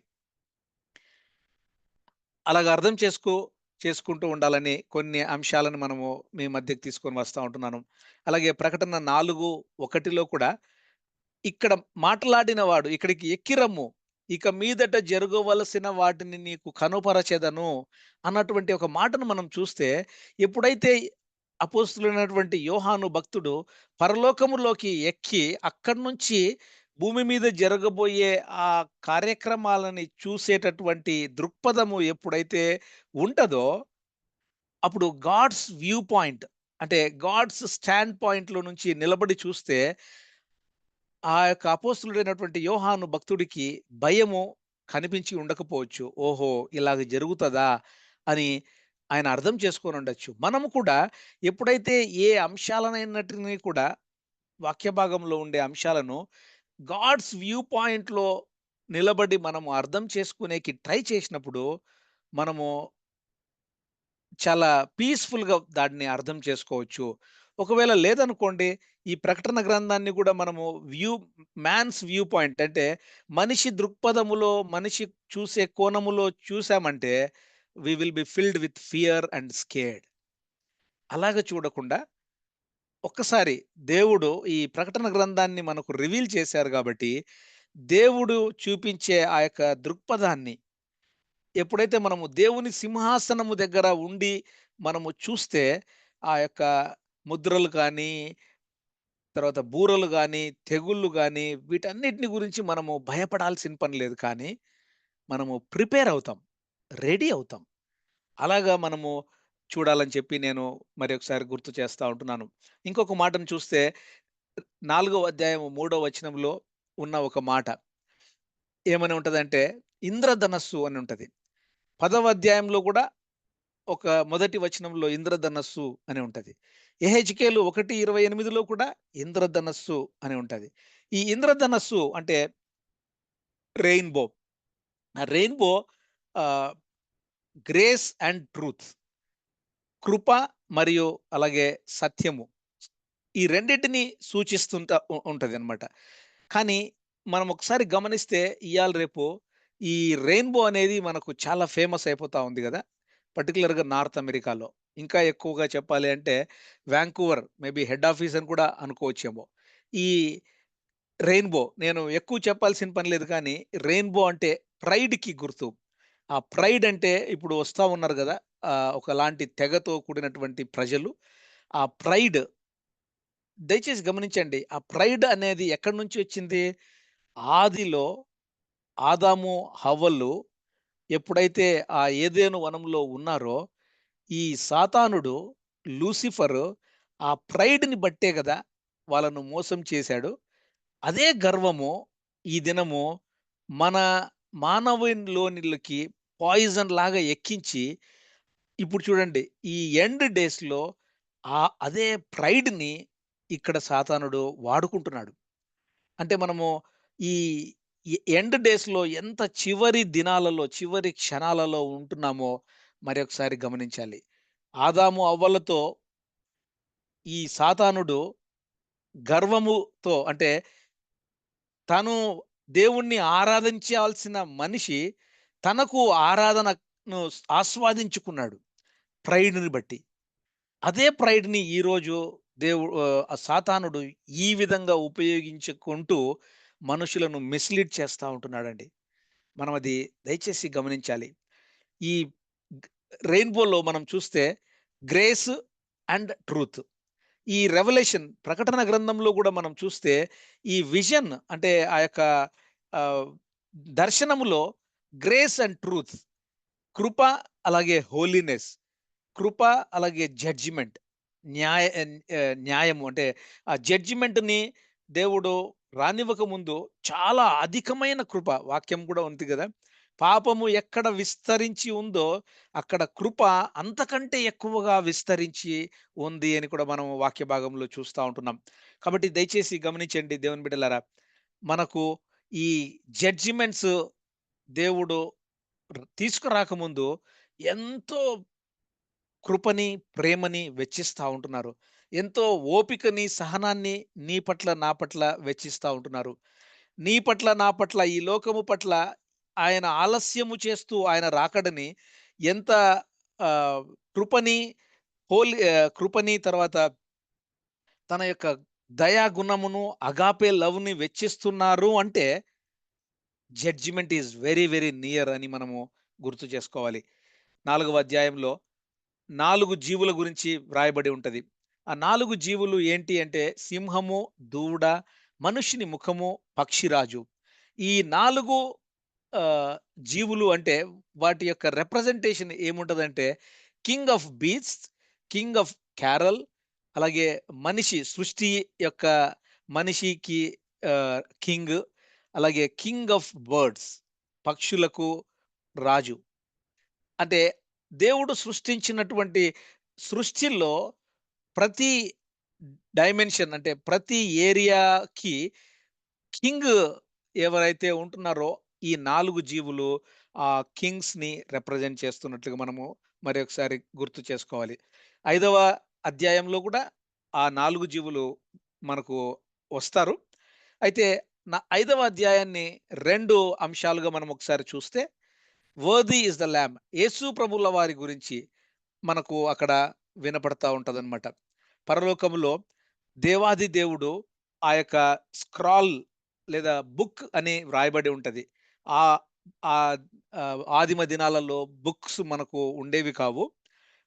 అలాగా అర్థం చేసుకుంటూ ఉండాలని కొన్ని అంశాలను మనము మీ మధ్యకి తీసుకొని వస్తా ఉంటున్నాను. అలాగే ప్రకటన 4:1లో కూడా ఇక్కడ మాట్లాడిన వాడు ఇక్కడికి ఎక్కి రమ్ము. ఇక మీదట జరగవలసిన వాటిని నీకు కనుపరచెదను అన్నటువంటి ఒక మాటను మనం చూస్తే, ఎప్పుడైతే అపోస్తులైనటువంటి యోహాను భక్తుడు పరలోకములోకి ఎక్కి అక్కడి నుంచి భూమి మీద జరగబోయే ఆ కార్యక్రమాలని చూసేటటువంటి దృక్పథము ఎప్పుడైతే ఉంటదో, అప్పుడు గాడ్స్ వ్యూ పాయింట్ అంటే గాడ్స్ స్టాండ్ పాయింట్‌లో నుంచి నిలబడి చూస్తే ఆ యొక్క అపోస్తలుడైనటువంటి యోహాను భక్తుడికి భయము కనిపించి ఉండకపోవచ్చు. ఓహో! ఇలాగ జరుగుతదా? అని ఆయన అర్థం చేసుకొనుండొచ్చు. మనము కూడా ఎప్పుడైతే ఏ అంశాలనైనటిని కూడా వాక్య భాగంలో ఉండే అంశాలను గాడ్స్ వ్యూ పాయింట్‌లో నిలబడి మనము అర్థం చేసుకునేకి ట్రై చేసినప్పుడు, మనము చాలా పీస్‌ఫుల్‌గా దాన్ని అర్థం చేసుకోవచ్చు. ఒకవేళ లేదనుకోండి, ఈ ప్రకటన గ్రంథాన్ని గూడా మనము వ్యూ మ్యాన్స్ వ్యూ పాయింట్ అంటే మనిషి దృక్పథములో, మనిషి చూసే కోణములో చూసామంటే we will be filled with fear and scared. అలాగ చూడకుండా ఒక్కసారి దేవుడు ఈ ప్రకటన గ్రంథాన్ని మనకు రివీల్ చేశారు గాబట్టి, దేవుడు చూపించే ఆ యొక్క దృక్పథాన్ని ఎప్పుడైతే మనము దేవుని సింహాసనము దగ్గర ఉండి మనము చూస్తే, ఆ యొక్క ముద్రలు కానీ, తర్వాత బూరలు గానీ, తెగుళ్ళు గానీ, వీటన్నిటిని గురించి మనము భయపడాల్సిన పని లేదు. కానీ, మనము ప్రిపేర్ అవుతాం. రెడీ అవుతాం. అలాగా మనము చూడాలని చెప్పి నేను మరొకసారి గుర్తు చేస్తా ఉంటున్నాను. ఇంకొక మాటను చూస్తే 4వ అధ్యాయం 3వ వచనంలో ఉన్న ఒక మాట ఏమని ఉంటదంటే, ఇంద్రధనస్సు అని ఉంటది. 10వ అధ్యాయంలో గూడా ఒక మొదటి వచనంలో ఇంద్రధనస్సు అని ఉంటది. యెహెజ్కేలు 1:28లో కూడా ఇంద్రధనస్సు అని ఉంటది. ఈ ఇంద్రధనస్సు అంటే రెయిన్‌బో. ఆ రెయిన్‌బో ఆహ్, గ్రేస్ అండ్ ట్రూత్, కృప మరియు అలాగే సత్యము. ఈ రెండిటిని సూచిస్తుంటా ఉంటదనమాట. కానీ మనం ఒకసారి గమనిస్తే ఇయాల రేపు ఈ రెయిన్‌బో అనేది మనకు చాలా ఫేమస్ అయిపోతా ఉంది గదా! పర్టిక్యులర్‌గా నార్త్ అమెరికాలో. ఇంకా ఎక్కువగా చెప్పాలి అంటే వాంకూవర్ మేబీ హెడ్ ఆఫీస్ అని కూడా అనుకోవచ్చేమో. ఈ రెయిన్‌బో నేను ఎక్కువ చెప్పాల్సిన పని లేదు కానీ, రెయిన్‌బో అంటే ప్రైడ్‌కి గుర్తు. ఆ ప్రైడ్ అంటే ఇప్పుడు వస్తా ఉన్నారు గదా! ఒకలాంటి తెగతో కూడినటువంటి ప్రజలు. ఆ ప్రైడ్ దయచేసి గమనించండి. ఆ ప్రైడ్ అనేది ఎక్కడి నుంచి వచ్చింది? ఆదిలో ఆదాము, హవ్వలు ఎప్పుడైతే ఆ ఏదెను వనంలో ఉన్నారో, ఈ సాతానుడు, లూసిఫరు ఆ ప్రైడ్‌ని బట్టే గదా! వాళ్ళను మోసం చేశాడు. అదే గర్వము ఈ దినము మన మానవునిలోనికి పాయిజన్ లాగా ఎక్కించి, ఇప్పుడు చూడండి ఈ ఎండ్ డేస్‌లో అదే ప్రైడ్‌ని ఇక్కడ సాతానుడు వాడుకుంటున్నాడు. అంటే మనము ఈ ఎండ్ డేస్‌లో ఎంత చివరి దినాలలో, చివరి క్షణాలలో ఉంటున్నామో మరొకసారి గమనించాలి. ఆదాము, అవ్వలతో ఈ సాతానుడు గర్వముతో అంటే తను దేవుణ్ణి ఆరాధించాల్సిన మనిషి తనకు ఆరాధనను ఆస్వాదించుకున్నాడు ప్రైడ్‌ని బట్టి. అదే ప్రైడ్‌ని ఈరోజు సాతానుడు ఈ విధంగా ఉపయోగించుకుంటూ మనుషులను మిస్‌లీడ్ చేస్తా ఉంటున్నాడండి. మనం అది దయచేసి గమనించాలి. ఈ గ్ రెయిన్‌బోలో మనం చూస్తే గ్రేస్ అండ్ ట్రూత్. ఈ రెవల్యూషన్ ప్రకటన గ్రంథంలో గూడా మనం చూస్తే ఈ విజన్ అంటే ఆ యొక్క ఆహ్, దర్శనములో గ్రేస్ అండ్ ట్రూత్, కృప అలాగే హోలీనెస్, కృప అలాగే జడ్జిమెంట్, న్యాయము అంటే ఆ జడ్జిమెంట్‌ని దేవుడు రానివ్వక ముందు చాలా అధికమైన కృప వాక్యం కూడా ఉంది గదా! పాపము ఎక్కడ విస్తరించి ఉందో అక్కడ కృప అంతకంటే ఎక్కువగా విస్తరించి ఉంది అని కూడా మనం వాక్య భాగంలో చూస్తా ఉంటున్నాం. కాబట్టి దయచేసి గమనించండి దేవుని బిడ్డలారా. మనకు ఈ జడ్జిమెంట్స్ దేవుడు తీసుకురాకముందు ఎంతో కృపని, ప్రేమని వెచ్చిస్తా ఉంటున్నారు. ఎంతో ఓపికని, సహనాన్ని నీ పట్ల, నా పట్ల వెచ్చిస్తా ఉంటున్నారు. నీ పట్ల, నా పట్ల, ఈ లోకము పట్ల ఆయన ఆలస్యము చేస్తూ ఆయన రాకడని ఎంత ఆహ్, కృపని, కృపని తర్వాత తన యొక్క దయా గుణమును, అగాపే లవ్‌ని వెచ్చిస్తున్నారు అంటే judgement is very, very near అని మనము గుర్తు చేసుకోవాలి. 4వ అధ్యాయంలో 4 జీవుల గురించి వ్రాయబడి ఉంటది. ఆ 4 జీవులు ఏంటి అంటే సింహము, దూడ, మనుష్యుని ముఖము, పక్షిరాజు. ఈ 4 ఆహ్, జీవులు అంటే వాటి యొక్క రిప్రజెంటేషన్ ఏముంటదంటే king of beasts, king of carol అలాగే మనిషి సృష్టి యొక్క మనిషికి కింగ్ అలాగే కింగ్ ఆఫ్ బర్డ్స్ పక్షులకు రాజు. అంటే దేవుడు సృష్టించినటువంటి సృష్టిలో ప్రతి డైమెన్షన్ అంటే ప్రతి ఏరియాకి కింగ్ ఎవరైతే ఉంటున్నారో ఈ 4 జీవులు ఆ కింగ్స్‌ని రిప్రజెంట్ చేస్తున్నట్లుగా మనము మరొకసారి గుర్తు చేసుకోవాలి. 5వ అధ్యాయంలో కూడా ఆ 4 జీవులు మనకు వస్తారు. అయితే 5వ అధ్యాయాన్ని 2 అంశాలుగా మనం ఒకసారి చూస్తే వర్ది ఈస్ ద లాంబ్ యేసు ప్రభువుల వారి గురించి మనకు అక్కడ వినపడతా ఉంటదనమాట. పరలోకములో దేవాది దేవుడు ఆ యొక్క స్క్రాల్ లేదా బుక్ అని వ్రాయబడి ఉంటది. ఆహ్, ఆహ్, ఆదిమ దినాలలో బుక్స్ మనకు ఉండేవి కావు.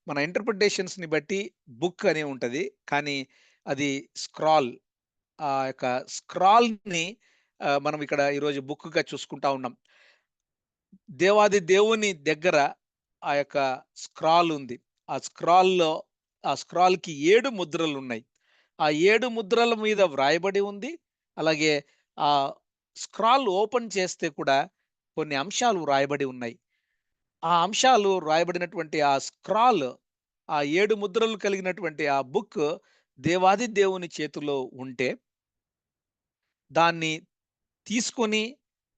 మన ఇంటర్ప్రిటేషన్స్‌ని బట్టి బుక్ అని ఉంటది. కానీ అది స్క్రాల్. ఆ యొక్క స్క్రాల్‌ని మనం ఇక్కడ ఈరోజు బుక్‌గా చూసుకుంటా ఉన్నాం. దేవాది దేవుని దగ్గర ఆ యొక్క స్క్రాల్ ఉంది. ఆ స్క్రాల్‌లో ఆ స్క్రాల్‌కి 7 ముద్రలున్నాయి. ఆ 7 ముద్రల మీద వ్రాయబడి ఉంది. అలాగే ఆ స్క్రాల్ ఓపెన్ చేస్తే కూడా కొన్ని అంశాలు వ్రాయబడి ఉన్నాయి. ఆ అంశాలు రాయబడినటువంటి ఆ స్క్రాల్ ఆ 7 ముద్రలు కలిగినటువంటి ఆ బుక్ దేవాది దేవుని చేతిలో ఉంటే దాన్ని తీసుకొని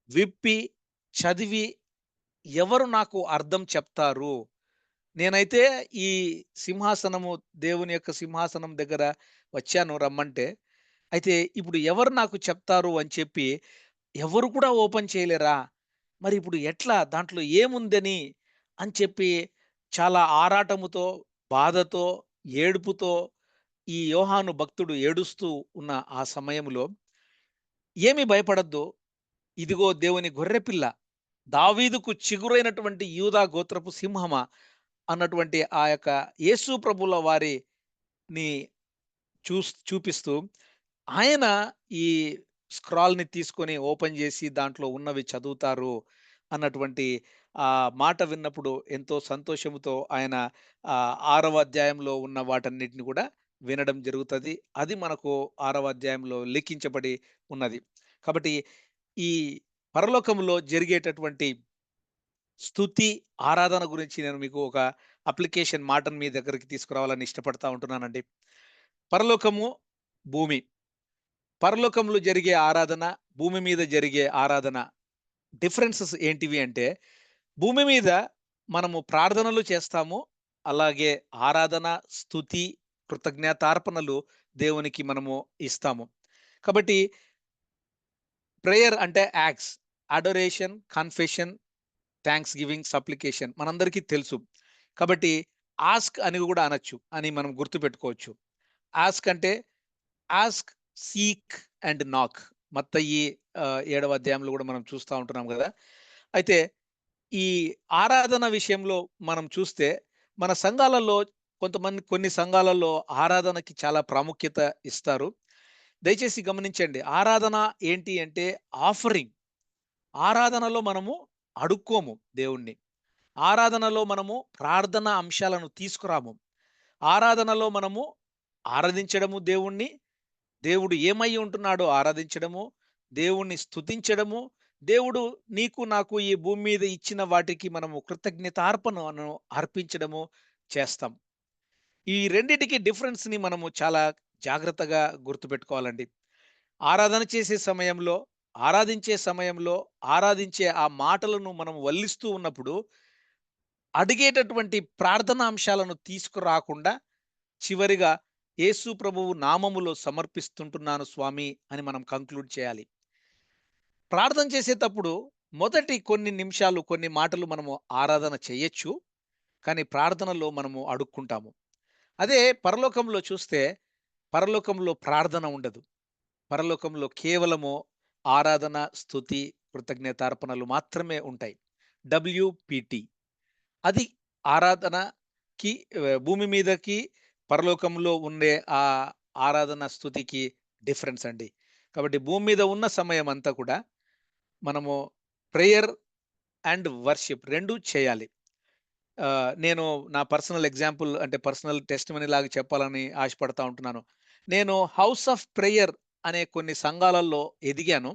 విప్పి చదివి ఎవరు నాకు అర్థం చెప్తారు? నేనైతే ఈ సింహాసనము దేవుని యొక్క సింహాసనం దగ్గర వచ్చాను రమ్మంటే, అయితే ఇప్పుడు ఎవరు నాకు చెప్తారు అని చెప్పి ఎవరు కూడా ఓపెన్ చేయలేరా? మరి ఇప్పుడు ఎట్లా? దాంట్లో ఏముందని అని చెప్పి చాలా ఆరాటముతో, బాధతో, ఏడుపుతో ఈ యోహాను భక్తుడు ఏడుస్తూ ఉన్న ఆ సమయంలో ఏమి భయపడొద్దు. ఇదిగో దేవుని గొర్రెపిల్ల, దావీదుకు చిగురైనటువంటి యూదా గోత్రపు సింహమా అన్నటువంటి ఆ యొక్క యేసు ప్రభుల వారిని చూపిస్తూ ఆయన ఈ స్క్రాల్‌ని తీసుకొని ఓపెన్ జేసి దాంట్లో ఉన్నవి చదువుతారు అన్నటువంటి మాట విన్నప్పుడు ఎంతో సంతోషముతో ఆయన 6వ అధ్యాయంలో ఉన్న వాటన్నిటిని గూడా వినడం జరుగుతది. అది మనకు 6వ అధ్యాయంలో లిఖించబడి ఉన్నది. కాబట్టి ఈ పరలోకంలో జరిగేటటువంటి స్తుతి, ఆరాధన గురించి నేను మీకు ఒక అప్లికేషన్ మాటను మీ దగ్గరికి తీసుకురావాలని ఇష్టపడతా ఉంటున్నానండి. పరలోకము, భూమి. పరలోకంలో జరిగే ఆరాధన, భూమి మీద జరిగే ఆరాధన డిఫరెన్సెస్ ఏంటివి అంటే, భూమి మీద మనము ప్రార్థనలు చేస్తాము. అలాగే ఆరాధన, స్తుతి, కృతజ్ఞతార్పణలు దేవునికి మనము ఇస్తాము. కాబట్టి ప్రేయర్ అంటే acts, adoration, confession, thanks giving, supplication మనందరికీ తెలుసు. కాబట్టి ఆస్క్ అని గూడా అనొచ్చు అని మనం గుర్తుపెట్టుకోవచ్చు. ఆస్క్ అంటే ఆస్క్, సీక్ అండ్ నాక్. మత్తయి 7వ అధ్యాయంలో గూడా మనం చూస్తా ఉంటున్నాం గదా! అయితే ఈ ఆరాధన విషయంలో మనం చూస్తే మన సంఘాలలో కొన్ని సంఘాలలో ఆరాధనకి చాలా ప్రాముఖ్యత ఇస్తారు. దయచేసి గమనించండి. ఆరాధన ఏంటి అంటే ఆఫరింగ్. ఆరాధనలో మనము అడుక్కోము దేవుణ్ణి. ఆరాధనలో మనము ప్రార్థన అంశాలను తీసుకురాము. ఆరాధనలో మనము ఆరాధించడము దేవుణ్ణి, దేవుడు ఏమై ఉంటున్నాడో ఆరాధించడము, దేవుణ్ణి స్తుతించడము, దేవుడు నీకు నాకు ఈ భూమి మీద ఇచ్చిన వాటికి మనము కృతజ్ఞతార్పణను అర్పించడము చేస్తాం. ఈ రెండిటికి డిఫరెన్స్‌ని మనము చాలా జాగ్రత్తగా గుర్తుపెట్టుకోవాలండి. ఆరాధన చేసే సమయంలో, ఆరాధించే సమయంలో, ఆరాధించే ఆ మాటలను మనం వల్లిస్తూ ఉన్నప్పుడు, అడిగేటటువంటి ప్రార్థనా అంశాలను తీసుకురాకుండా, చివరిగా యేసు ప్రభువు నామములో సమర్పిస్తుంటున్నాను స్వామి అని మనం కంక్లూడ్ చేయాలి. ప్రార్థన చేసేటప్పుడు మొదటి కొన్ని నిమిషాలు, కొన్ని మాటలు మనము ఆరాధన చేయొచ్చు. కానీ ప్రార్థనలో మనము అడుక్కుంటాము. అదే పరలోకంలో చూస్తే, పరలోకంలో ప్రార్థన ఉండదు. పరలోకంలో కేవలము ఆరాధన, స్తుతి, కృతజ్ఞతార్పణలు మాత్రమే ఉంటాయి. డబ్ల్యూపీటీ. అది ఆరాధనకి భూమి మీదకి, పరలోకంలో ఉండే ఆరాధన, స్తుతికి డిఫరెన్స్ అండి. కాబట్టి భూమి మీద ఉన్న సమయం అంతా కూడా మనము ప్రేయర్ అండ్ వర్షిప్ 2 చేయాలి. నేను నా పర్సనల్ ఎగ్జాంపుల్ అంటే పర్సనల్ టెస్టిమనీ లాగా చెప్పాలని ఆశపడతా ఉంటున్నాను. నేను హౌస్ ఆఫ్ ప్రేయర్ అనే కొన్ని సంఘాలలో ఎదిగాను.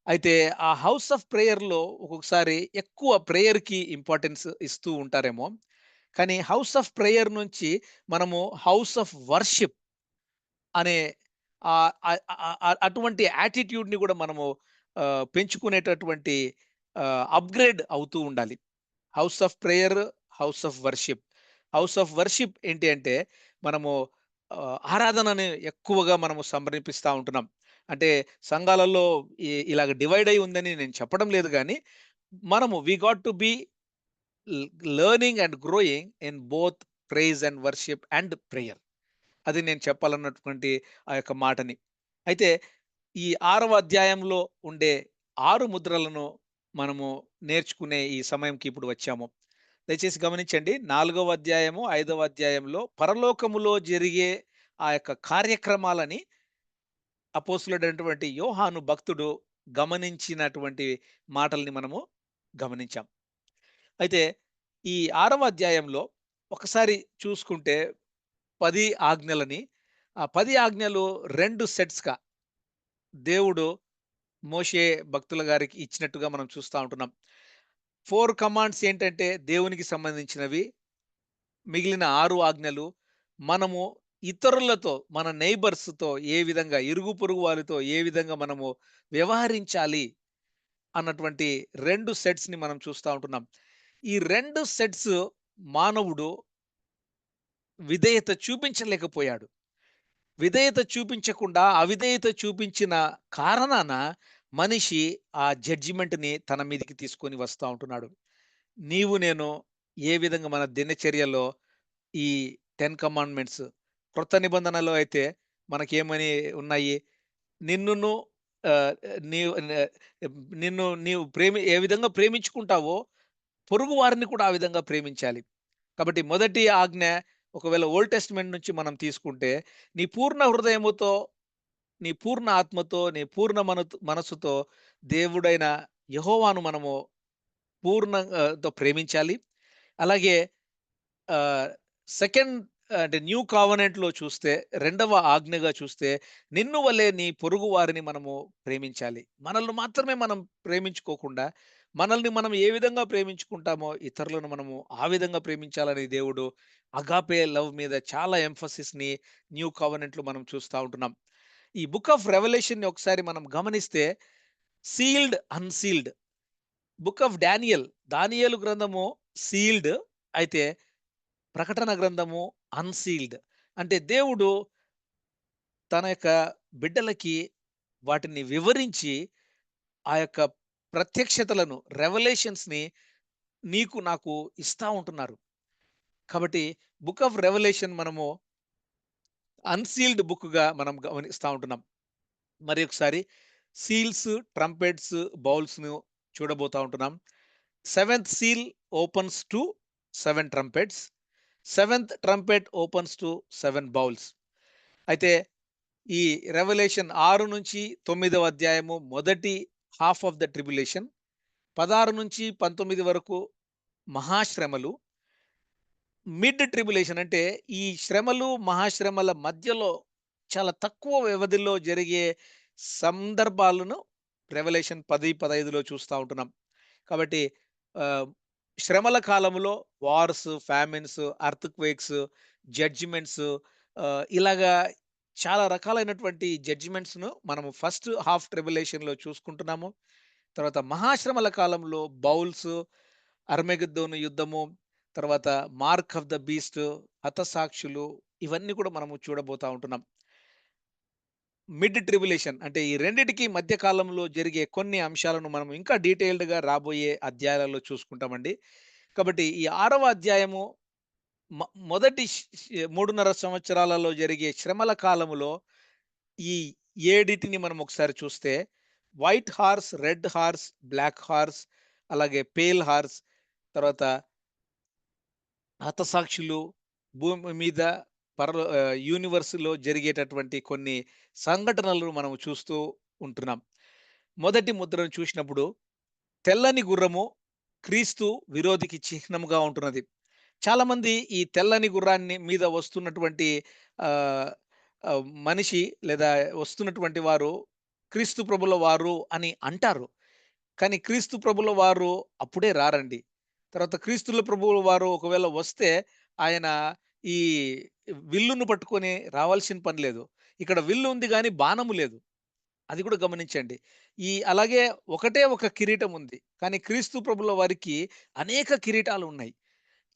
అయితే ఆ హౌస్ ఆఫ్ ప్రేయర్‌లో ఒక్కొక్కసారి ఎక్కువ ప్రేయర్‌కి ఇంపార్టెన్స్ ఇస్తూ ఉంటారేమో. కానీ హౌస్ ఆఫ్ ప్రేయర్ నుంచి మనము హౌస్ ఆఫ్ వర్షిప్ అనే అటువంటి యాటిట్యూడ్‌ని గూడా మనము పెంచుకునేటటువంటి అప్‌గ్రేడ్ అవుతూ ఉండాలి. House of prayer, house of worship. House of worship ఏంటి అంటే, మనము ఆరాధనని ఎక్కువగా మనము సమర్పిస్తా ఉంటున్నాం. అంటే సంఘాలలో ఇలాగ డివైడ్ అయ్యి ఉందని నేను చెప్పడం లేదు గానీ, మనము we got to be learning and growing in both praise and worship and prayer. అది నేను చెప్పాలన్నటువంటి ఆ యొక్క మాటని. అయితే ఈ 6వ అధ్యాయంలో ఉండే 6 ముద్రలను మనము నేర్చుకునే ఈ సమయంకి ఇప్పుడు వచ్చాము. దయచేసి గమనించండి. 4వ అధ్యాయము, 5వ అధ్యాయంలో పరలోకములో జరిగే ఆ యొక్క కార్యక్రమాలని అపోస్తలుడైనటువంటి యోహాను భక్తుడు గమనించినటువంటి మాటల్ని మనము గమనించాం. అయితే ఈ 6వ అధ్యాయంలో ఒకసారి చూసుకుంటే 10 ఆజ్ఞలని, ఆ 10 ఆజ్ఞలు 2 సెట్స్‌గా దేవుడు మోషే భక్తుల గారికి ఇచ్చినట్టుగా మనం చూస్తా ఉంటున్నాం. 4 కమాండ్స్ ఏంటంటే దేవునికి సంబంధించినవి. మిగిలిన 6 ఆజ్ఞలు మనము ఇతరులతో, మన నైబర్స్‌తో ఏ విధంగా, ఇరుగు పొరుగు వారితో ఏ విధంగా మనము వ్యవహరించాలి అన్నటువంటి 2 సెట్స్‌ని మనం చూస్తా ఉంటున్నాం. ఈ 2 సెట్స్ మానవుడు విధేయత చూపించలేకపోయాడు. విధేయత చూపించకుండా అవిధేయత చూపించిన కారణాన మనిషి ఆ జడ్జిమెంట్‌ని తన మీదకి తీసుకొని వస్తా ఉంటున్నాడు. నీవు నేను ఏ విధంగా మన దినచర్యలో ఈ 10 కమాండ్‌మెంట్స్ క్రొత్త నిబంధనలో అయితే మనకేమని ఉన్నాయి? నిన్నును ఆహ్, నీవు న నిన్ను నీవు ఏ విధంగా ప్రేమించుకుంటావో పొరుగు వారిని కూడా ఆ విధంగా ప్రేమించాలి. కాబట్టి మొదటి ఆజ్ఞ ఒకవేళ ఓల్డ్ టెస్టమెంట్ నుంచి మనం తీసుకుంటే, నీ పూర్ణ హృదయముతో నీ పూర్ణ ఆత్మతో, నీ పూర్ణ మనస్సుతో దేవుడైన యెహోవాను మనము తో ప్రేమించాలి. అలాగే ఆహ్, సెకండ్ అంటే న్యూ కావనెంట్‌లో చూస్తే రెండవ ఆజ్ఞగా చూస్తే నిన్ను వలే నీ పొరుగు వారిని మనము ప్రేమించాలి. మనల్ని మాత్రమే మనం ప్రేమించుకోకుండా, మనల్ని మనం ఏ విధంగా ప్రేమించుకుంటామో ఇతరులను మనము ఆ విధంగా ప్రేమించాలని దేవుడు అగాపే లవ్ మీద చాలా ఎంఫసిస్‌ని న్యూ కవెనెంట్‌లో మనం చూస్తా ఉంటున్నాం. ఈ బుక్ ఆఫ్ రెవల్యూషన్‌ని ఒకసారి మనం గమనిస్తే సీల్డ్, అన్‌సీల్డ్ బుక్ ఆఫ్ దానియేలు గ్రంథము సీల్డ్ అయితే ప్రకటన గ్రంథము అన్‌సీల్డ్. అంటే దేవుడు తన యొక్క బిడ్డలకి వాటిని వివరించి ఆ యొక్క ప్రత్యక్షతలను రెవల్యూషన్స్‌ని నీకు నాకు ఇస్తా ఉంటున్నారు. కాబట్టి బుక్ ఆఫ్ రెవల్యూషన్ మనము అన్‌సీల్డ్ బుక్‌గా మనం గమనిస్తా ఉంటున్నాం. మరి ఒకసారి సీల్స్, ట్రంపెట్స్, బౌల్స్‌ను చూడబోతా ఉంటున్నాం. Seventh seal opens to 7 trumpets. Seventh trumpet opens to 7 bowls. అయితే ఈ రెవల్యూషన్ 6-9 అధ్యాయము మొదటి హాఫ్ ఆఫ్ ద ట్రిబ్యులేషన్. 16-19 వరకు మహాశ్రమలు. మిడ్ ట్రిబ్యులేషన్ అంటే ఈ శ్రమలు, మహాశ్రమల మధ్యలో చాలా తక్కువ వ్యవధిలో జరిగే సందర్భాలను రెవల్యూషన్ 10, 15లో చూస్తా ఉంటున్నాం. కాబట్టి ఆహ్, శ్రమల కాలంలో వార్స్, ఫామిన్స్, ఎర్త్‌క్వేక్స్, జడ్జిమెంట్స్ ఇలాగా చాలా రకాలైనటువంటి జడ్జిమెంట్స్‌ను మనము ఫస్ట్ హాఫ్ ట్రిబ్యులేషన్‌లో చూసుకుంటున్నాము. తర్వాత మహాశ్రమల కాలంలో బౌల్స్, అర్మెగెద్దోను యుద్ధము, తర్వాత మార్క్ ఆఫ్ ద బీస్ట్, హతసాక్షులు ఇవన్నీ కూడా మనము చూడబోతా ఉంటున్నాం. మిడ్ ట్రిబ్యులేషన్ అంటే ఈ రెండిటికి మధ్య కాలంలో జరిగే కొన్ని అంశాలను మనం ఇంకా డీటెయిల్డ్‌గా రాబోయే అధ్యాయాలలో చూసుకుంటామండి. కాబట్టి ఈ 6వ అధ్యాయము మ మొదటి 3:30 సంవత్సరాలలో జరిగే శ్రమల కాలములో ఈ ఏడిటిని మనం ఒకసారి చూస్తే white horse, red horse, black horse, అలాగే పేల్ హార్స్, తర్వాత హతసాక్షులు, భూమి మీద యూనివర్స్‌లో జరిగేటటువంటి కొన్ని సంఘటనలను మనం చూస్తూ ఉంటున్నాం. మొదటి ముద్రను చూసినప్పుడు తెల్లని గుర్రము క్రీస్తు విరోధికి చిహ్నముగా ఉంటున్నది. చాలామంది ఈ తెల్లని గుర్రాన్ని మీద వస్తున్నటువంటి ఆహ్, మనిషి లేదా వస్తున్నటువంటి వారు క్రీస్తు ప్రభుల వారు అని అంటారు. కానీ క్రీస్తు ప్రభుల వారు అప్పుడే రారండి. తర్వాత క్రీస్తుల ప్రభువుల వారు ఒకవేళ వస్తే ఆయన ఈ విల్లును పట్టుకొని రావాల్సిన పని లేదు. ఇక్కడ విల్లు ఉంది గానీ బాణము లేదు. అది కూడా గమనించండి. అలాగే ఒకటే ఒక కిరీటం ఉంది. కానీ క్రీస్తు ప్రభుల వారికి అనేక కిరీటాలున్నాయి.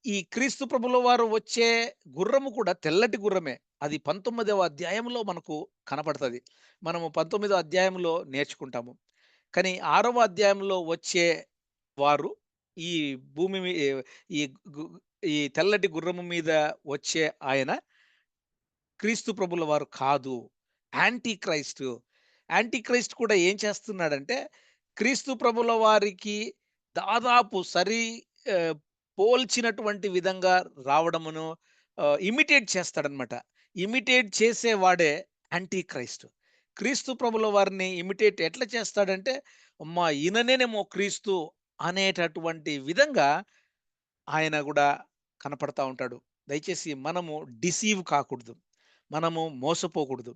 ఈ క్రీస్తు ప్రభుల వారు వచ్చే గుర్రము కూడా తెల్లటి గుర్రమే. అది 19వ అధ్యాయంలో మనకు కనపడతది. మనము 19వ అధ్యాయంలో నేర్చుకుంటాము. కానీ 6వ అధ్యాయంలో వచ్చే వారు ఈ భూమి మీ ఈ గు ఈ తెల్లటి గుర్రము మీద వచ్చే ఆయన క్రీస్తు ప్రభుల వారు కాదు. Anti Christ. యాంటీ క్రైస్ట్ కూడా ఏం చేస్తున్నాడంటే, క్రీస్తు ప్రభుల వారికి దాదాపు ఆహ్, పోల్చినటువంటి విధంగా రావడమును ఇమిటేట్ చేస్తాడనమాట. ఇమిటేట్ చేసేవాడే యాంటీ క్రైస్ట్. క్రీస్తు ప్రభుల వారిని ఇమిటేట్ ఎట్లా చేస్తాడంటే, అమ్మా! ఈయననేనేమో క్రీస్తు అనేటటువంటి విధంగా ఆయన గూడా కనపడతా ఉంటాడు. దయచేసి మనము డిసీవ్ కాకూడదు. మనము మోసపోకూడదు.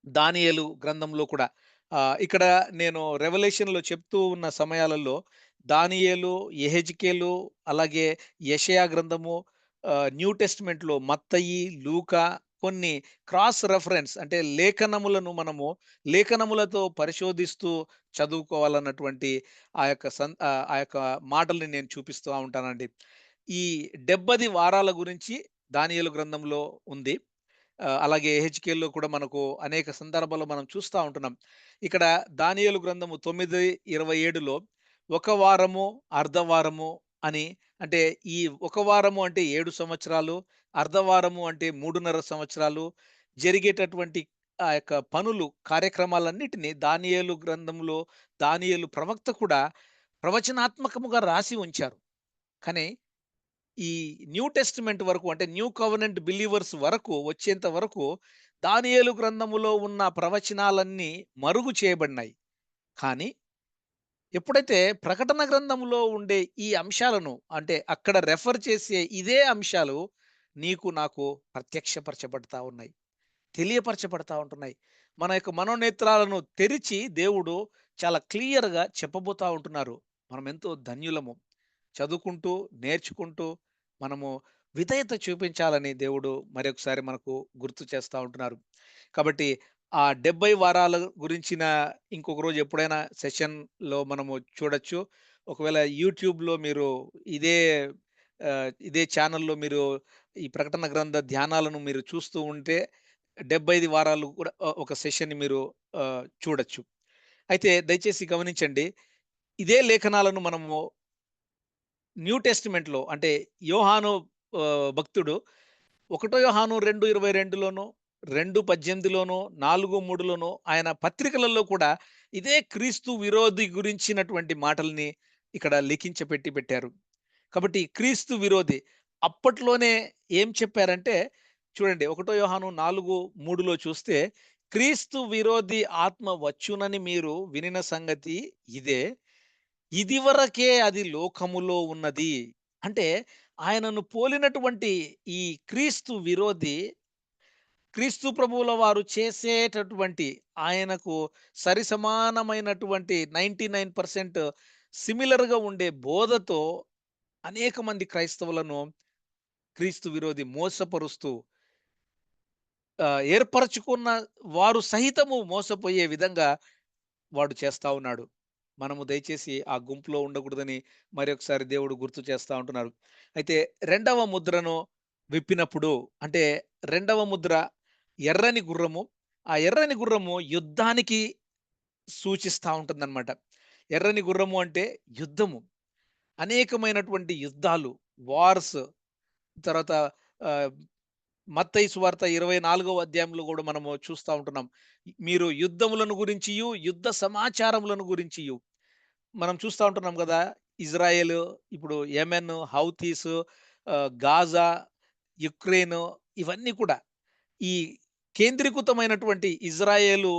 దానియేలు గ్రంథంలో కూడా ఇక్కడ నేను రెవల్యూషన్‌లో చెప్తూ ఉన్న సమయాలలో దానియేలు, యెహెజ్కేలు అలాగే యెషయా గ్రంథము, న్యూ టెస్ట్‌మెంట్‌లో మత్తయి, లూకా కొన్ని క్రాస్ రెఫరెన్స్ అంటే లేఖనములను మనము లేఖనములతో పరిశోధిస్తూ చదువుకోవాలన్నటువంటి ఆ యొక్క మాటల్ని నేను చూపిస్తూ ఉంటానండి. ఈ 70 వారాల గురించి దానియేలు గ్రంథంలో ఉంది. అలాగే యెహెజ్కేల్‌లో కూడా మనకు అనేక సందర్భాల్లో మనం చూస్తా ఉంటున్నాం. ఇక్కడ దానియేలు గ్రంథము 9:27లో ఒక వారము, అర్ధవారము అని అంటే ఈ ఒక వారము అంటే 7 సంవత్సరాలు, అర్ధవారము అంటే 3:30 సంవత్సరాలు జరిగేటటువంటి ఆ యొక్క పనులు, కార్యక్రమాలన్నిటిని దానియేలు గ్రంథంలో దానియేలు ప్రవక్త కూడా ప్రవచనాత్మకముగా రాసి ఉంచారు. కానీ ఈ న్యూ టెస్టిమెంట్ వరకు అంటే న్యూ కవెనెంట్ బిలీవర్స్ వరకు వచ్చేంత వరకు దానియేలు గ్రంథములో ఉన్న ప్రవచనాలన్నీ మరుగు చేయబడినాయి. కానీ ఎప్పుడైతే ప్రకటన గ్రంథంలో ఉండే ఈ అంశాలను అంటే అక్కడ రెఫర్ చేసే ఇదే అంశాలు నీకు నాకు ప్రత్యక్షపరచబడతా ఉన్నాయి. తెలియపరచబడతా ఉంటున్నాయి. మన యొక్క మనోనేత్రాలను తెరిచి దేవుడు చాలా క్లియర్‌గా చెప్పబోతా ఉంటున్నారు. మనమెంతో ధన్యులము. చదువుకుంటూ, నేర్చుకుంటూ మనము విధేయత చూపించాలని దేవుడు మరొకసారి మనకు గుర్తు చేస్తా ఉంటున్నారు. కాబట్టి ఆ 70 వారాల గురించిన ఇంకొక రోజు ఎప్పుడైనా సెషన్‌లో మనము చూడొచ్చు. ఒకవేళ యూట్యూబ్‌లో మీరు ఇదే ఇదే ఛానెల్‌లో మీరు ఈ ప్రకటన గ్రంథ ధ్యానాలను మీరు చూస్తూ ఉంటే 75 వారాలు కూడా ఒక సెషన్‌ని మీరు చూడొచ్చు. అయితే దయచేసి గమనించండి. ఇదే లేఖనాలను మనము న్యూ టెస్టిమెంట్‌లో అంటే యోహాను భక్తుడు 1 యోహాను 2:22లోనో, 2:18లోనో, 4:3లోనో ఆయన పత్రికలలో కూడా ఇదే క్రీస్తు విరోధి గురించినటువంటి మాటల్ని ఇక్కడ లిఖించపెట్టి పెట్టారు. కాబట్టి క్రీస్తు విరోధి అప్పట్లోనే ఏం చెప్పారంటే చూడండి 1 యోహాను 4:3లో చూస్తే క్రీస్తు విరోధి ఆత్మ వచ్చునని మీరు వినిన సంగతి ఇదే. ఇదివరకే అది లోకములో ఉన్నది. అంటే ఆయనను పోలినటువంటి ఈ క్రీస్తు విరోధి, క్రీస్తు ప్రభువుల వారు చేసేటటువంటి ఆయనకు సరిసమానమైనటువంటి 99% సిమిలర్‌గా ఉండే బోధతో అనేక మంది క్రైస్తవులను క్రీస్తు విరోధి మోసపరుస్తూ ఏర్పరచుకున్న వారు సహితము మోసపోయే విధంగా వాడు చేస్తా ఉన్నాడు. మనము దయచేసి ఆ గుంపులో ఉండకూడదని మరొకసారి దేవుడు గుర్తు చేస్తా ఉంటున్నారు. అయితే రెండవ ముద్రను విప్పినప్పుడు అంటే రెండవ ముద్ర ఎర్రని గుర్రము. ఆ ఎర్రని గుర్రము యుద్ధానికి సూచిస్తా ఉంటుందన్నమాట. ఎర్రని గుర్రము అంటే యుద్ధము. అనేకమైనటువంటి యుద్ధాలు, వార్స్ తర్వాత ఆహ్, మత్తయి సువార్త 24వ అధ్యాయంలో గూడా మనము చూస్తా ఉంటున్నాం. మీరు యుద్ధములను గురించియు, యుద్ధ సమాచారములను గురించియు మనం చూస్తా ఉంటున్నాం గదా! ఇజ్రాయెలు, ఇప్పుడు యెమెన్, హౌతీస్, గాజా, యుక్రెయిన్ ఇవన్నీ కూడా ఈ కేంద్రీకృతమైనటువంటి ఇజ్రాయేలు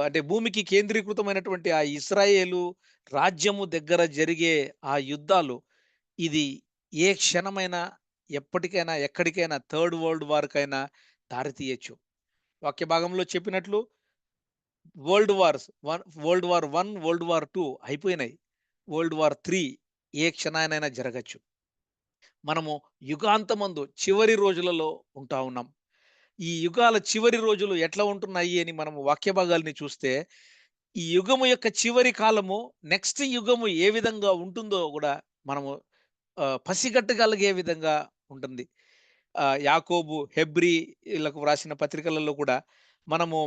అంటే భూమికి కేంద్రీకృతమైనటువంటి ఆ ఇజ్రాయేలు రాజ్యము దగ్గర జరిగే ఆ యుద్ధాలు ఇది ఏ క్షణమైనా, ఎప్పటికైనా, ఎక్కడికైనా థర్డ్ వరల్డ్ వార్‌కైనా దారి తీయొచ్చు. వాక్య భాగంలో చెప్పినట్లు వరల్డ్ వార్ 1, వరల్డ్ వార్ 2 అయిపోయినాయి. వరల్డ్ వార్ 3 ఏ క్షణానైనా జరగచ్చు. మనము యుగాంతమందు చివరి రోజులలో ఉంటా ఉన్నాం. ఈ యుగాల చివరి రోజులు ఎట్లా ఉంటున్నాయి అని మనము వాక్య భాగాల్ని చూస్తే, ఈ యుగము యొక్క చివరి కాలము నెక్స్ట్ యుగము ఏ విధంగా ఉంటుందో గూడా మనము పసిగట్టగలిగే విధంగా ఉంటుంది. యాకోబు, హెబ్రీలకు వ్రాసిన పత్రికలలో కూడా మనము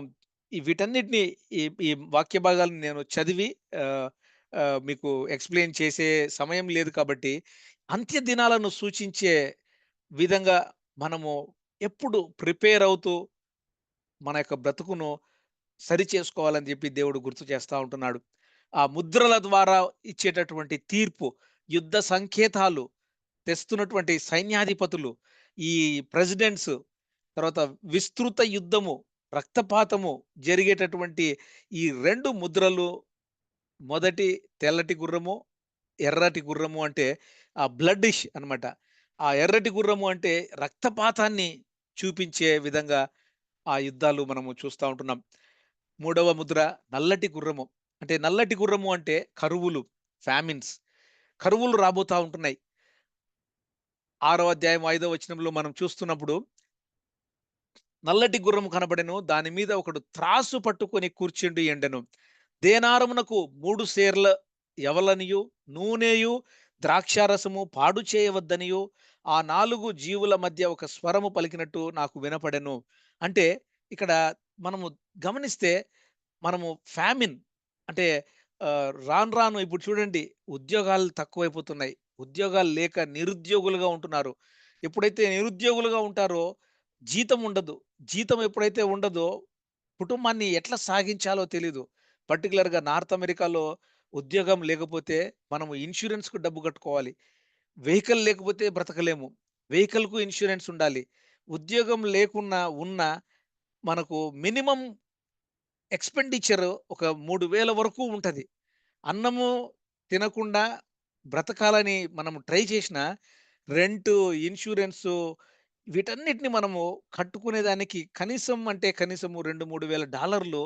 వీటన్నిటిని ఈ ఈ వాక్య భాగాలను నేను చదివి ఆహ్, మీకు ఎక్స్‌ప్లెయిన్ చేసే సమయం లేదు కాబట్టి, అంత్య దినాలను సూచించే విధంగా మనము ఎప్పుడు ప్రిపేర్ అవుతూ మన యొక్క బ్రతుకును సరిచేసుకోవాలని చెప్పి దేవుడు గుర్తు చేస్తా ఉంటున్నాడు. ఆ ముద్రల ద్వారా ఇచ్చేటటువంటి తీర్పు, యుద్ధ సంకేతాలు తెస్తున్నటువంటి సైన్యాధిపతులు, ఈ ప్రెసిడెంట్స్, తర్వాత విస్తృత యుద్ధము, రక్తపాతము జరిగేటటువంటి ఈ 2 ముద్రలు మొదటి తెల్లటి గుర్రము, ఎర్రటి గుర్రము అంటే ఆ బ్లడ్డిష్ అన్నమాట. ఆ ఎర్రటి గుర్రము అంటే రక్తపాతాన్ని చూపించే విధంగా ఆ యుద్ధాలు మనము చూస్తా ఉంటున్నాం. మూడవ ముద్ర నల్లటి గుర్రము. అంటే నల్లటి గుర్రము అంటే కరువులు, ఫామిన్స్ కరువులు రాబోతా ఉంటున్నాయి. 6వ అధ్యాయం 5వ వచనంలో మనం చూస్తున్నప్పుడు నల్లటి గుర్రము కనబడెను. దాని మీద ఒకడు త్రాసు పట్టుకొని కూర్చుండి ఎండెను. దేనారమునకు 3 సేర్ల యవలనియు, నూనెయు, ద్రాక్షారసము పాడు చేయవద్దనియు, ఆ 4 జీవుల మధ్య ఒక స్వరము పలికినట్టు నాకు వినపడెను. అంటే ఇక్కడ మనము గమనిస్తే మనము ఫ్యామిన్ అంటే రాను రాను ఇప్పుడు చూడండి ఉద్యోగాలు తక్కువైపోతున్నాయి. ఉద్యోగాలు లేక నిరుద్యోగులుగా ఉంటున్నారు. ఎప్పుడైతే నిరుద్యోగులుగా ఉంటారో జీతం ఉండదు. జీతం ఎప్పుడైతే ఉండదో కుటుంబాన్ని ఎట్లా సాగించాలో తెలీదు. పర్టిక్యులర్‌గా నార్త్ అమెరికాలో ఉద్యోగం లేకపోతే మనము ఇన్స్యూరెన్స్‌కు డబ్బు కట్టుకోవాలి. వెహికల్ లేకపోతే బ్రతకలేము. వెహికల్‌కు ఇన్స్యూరెన్స్ ఉండాలి. ఉద్యోగం లేకున్నా ఉన్నా మనకు మినిమమ్ ఎక్స్‌పెండిచర్ ఒక 3000 వరకు ఉంటది. అన్నము తినకుండా బ్రతకాలని మనం ట్రై చేసినా, రెంటు, ఇన్స్యూరెన్సు వీటన్నిటిని మనము కట్టుకునేదానికి కనీసం అంటే కనీసము 2, 3000 డాలర్లు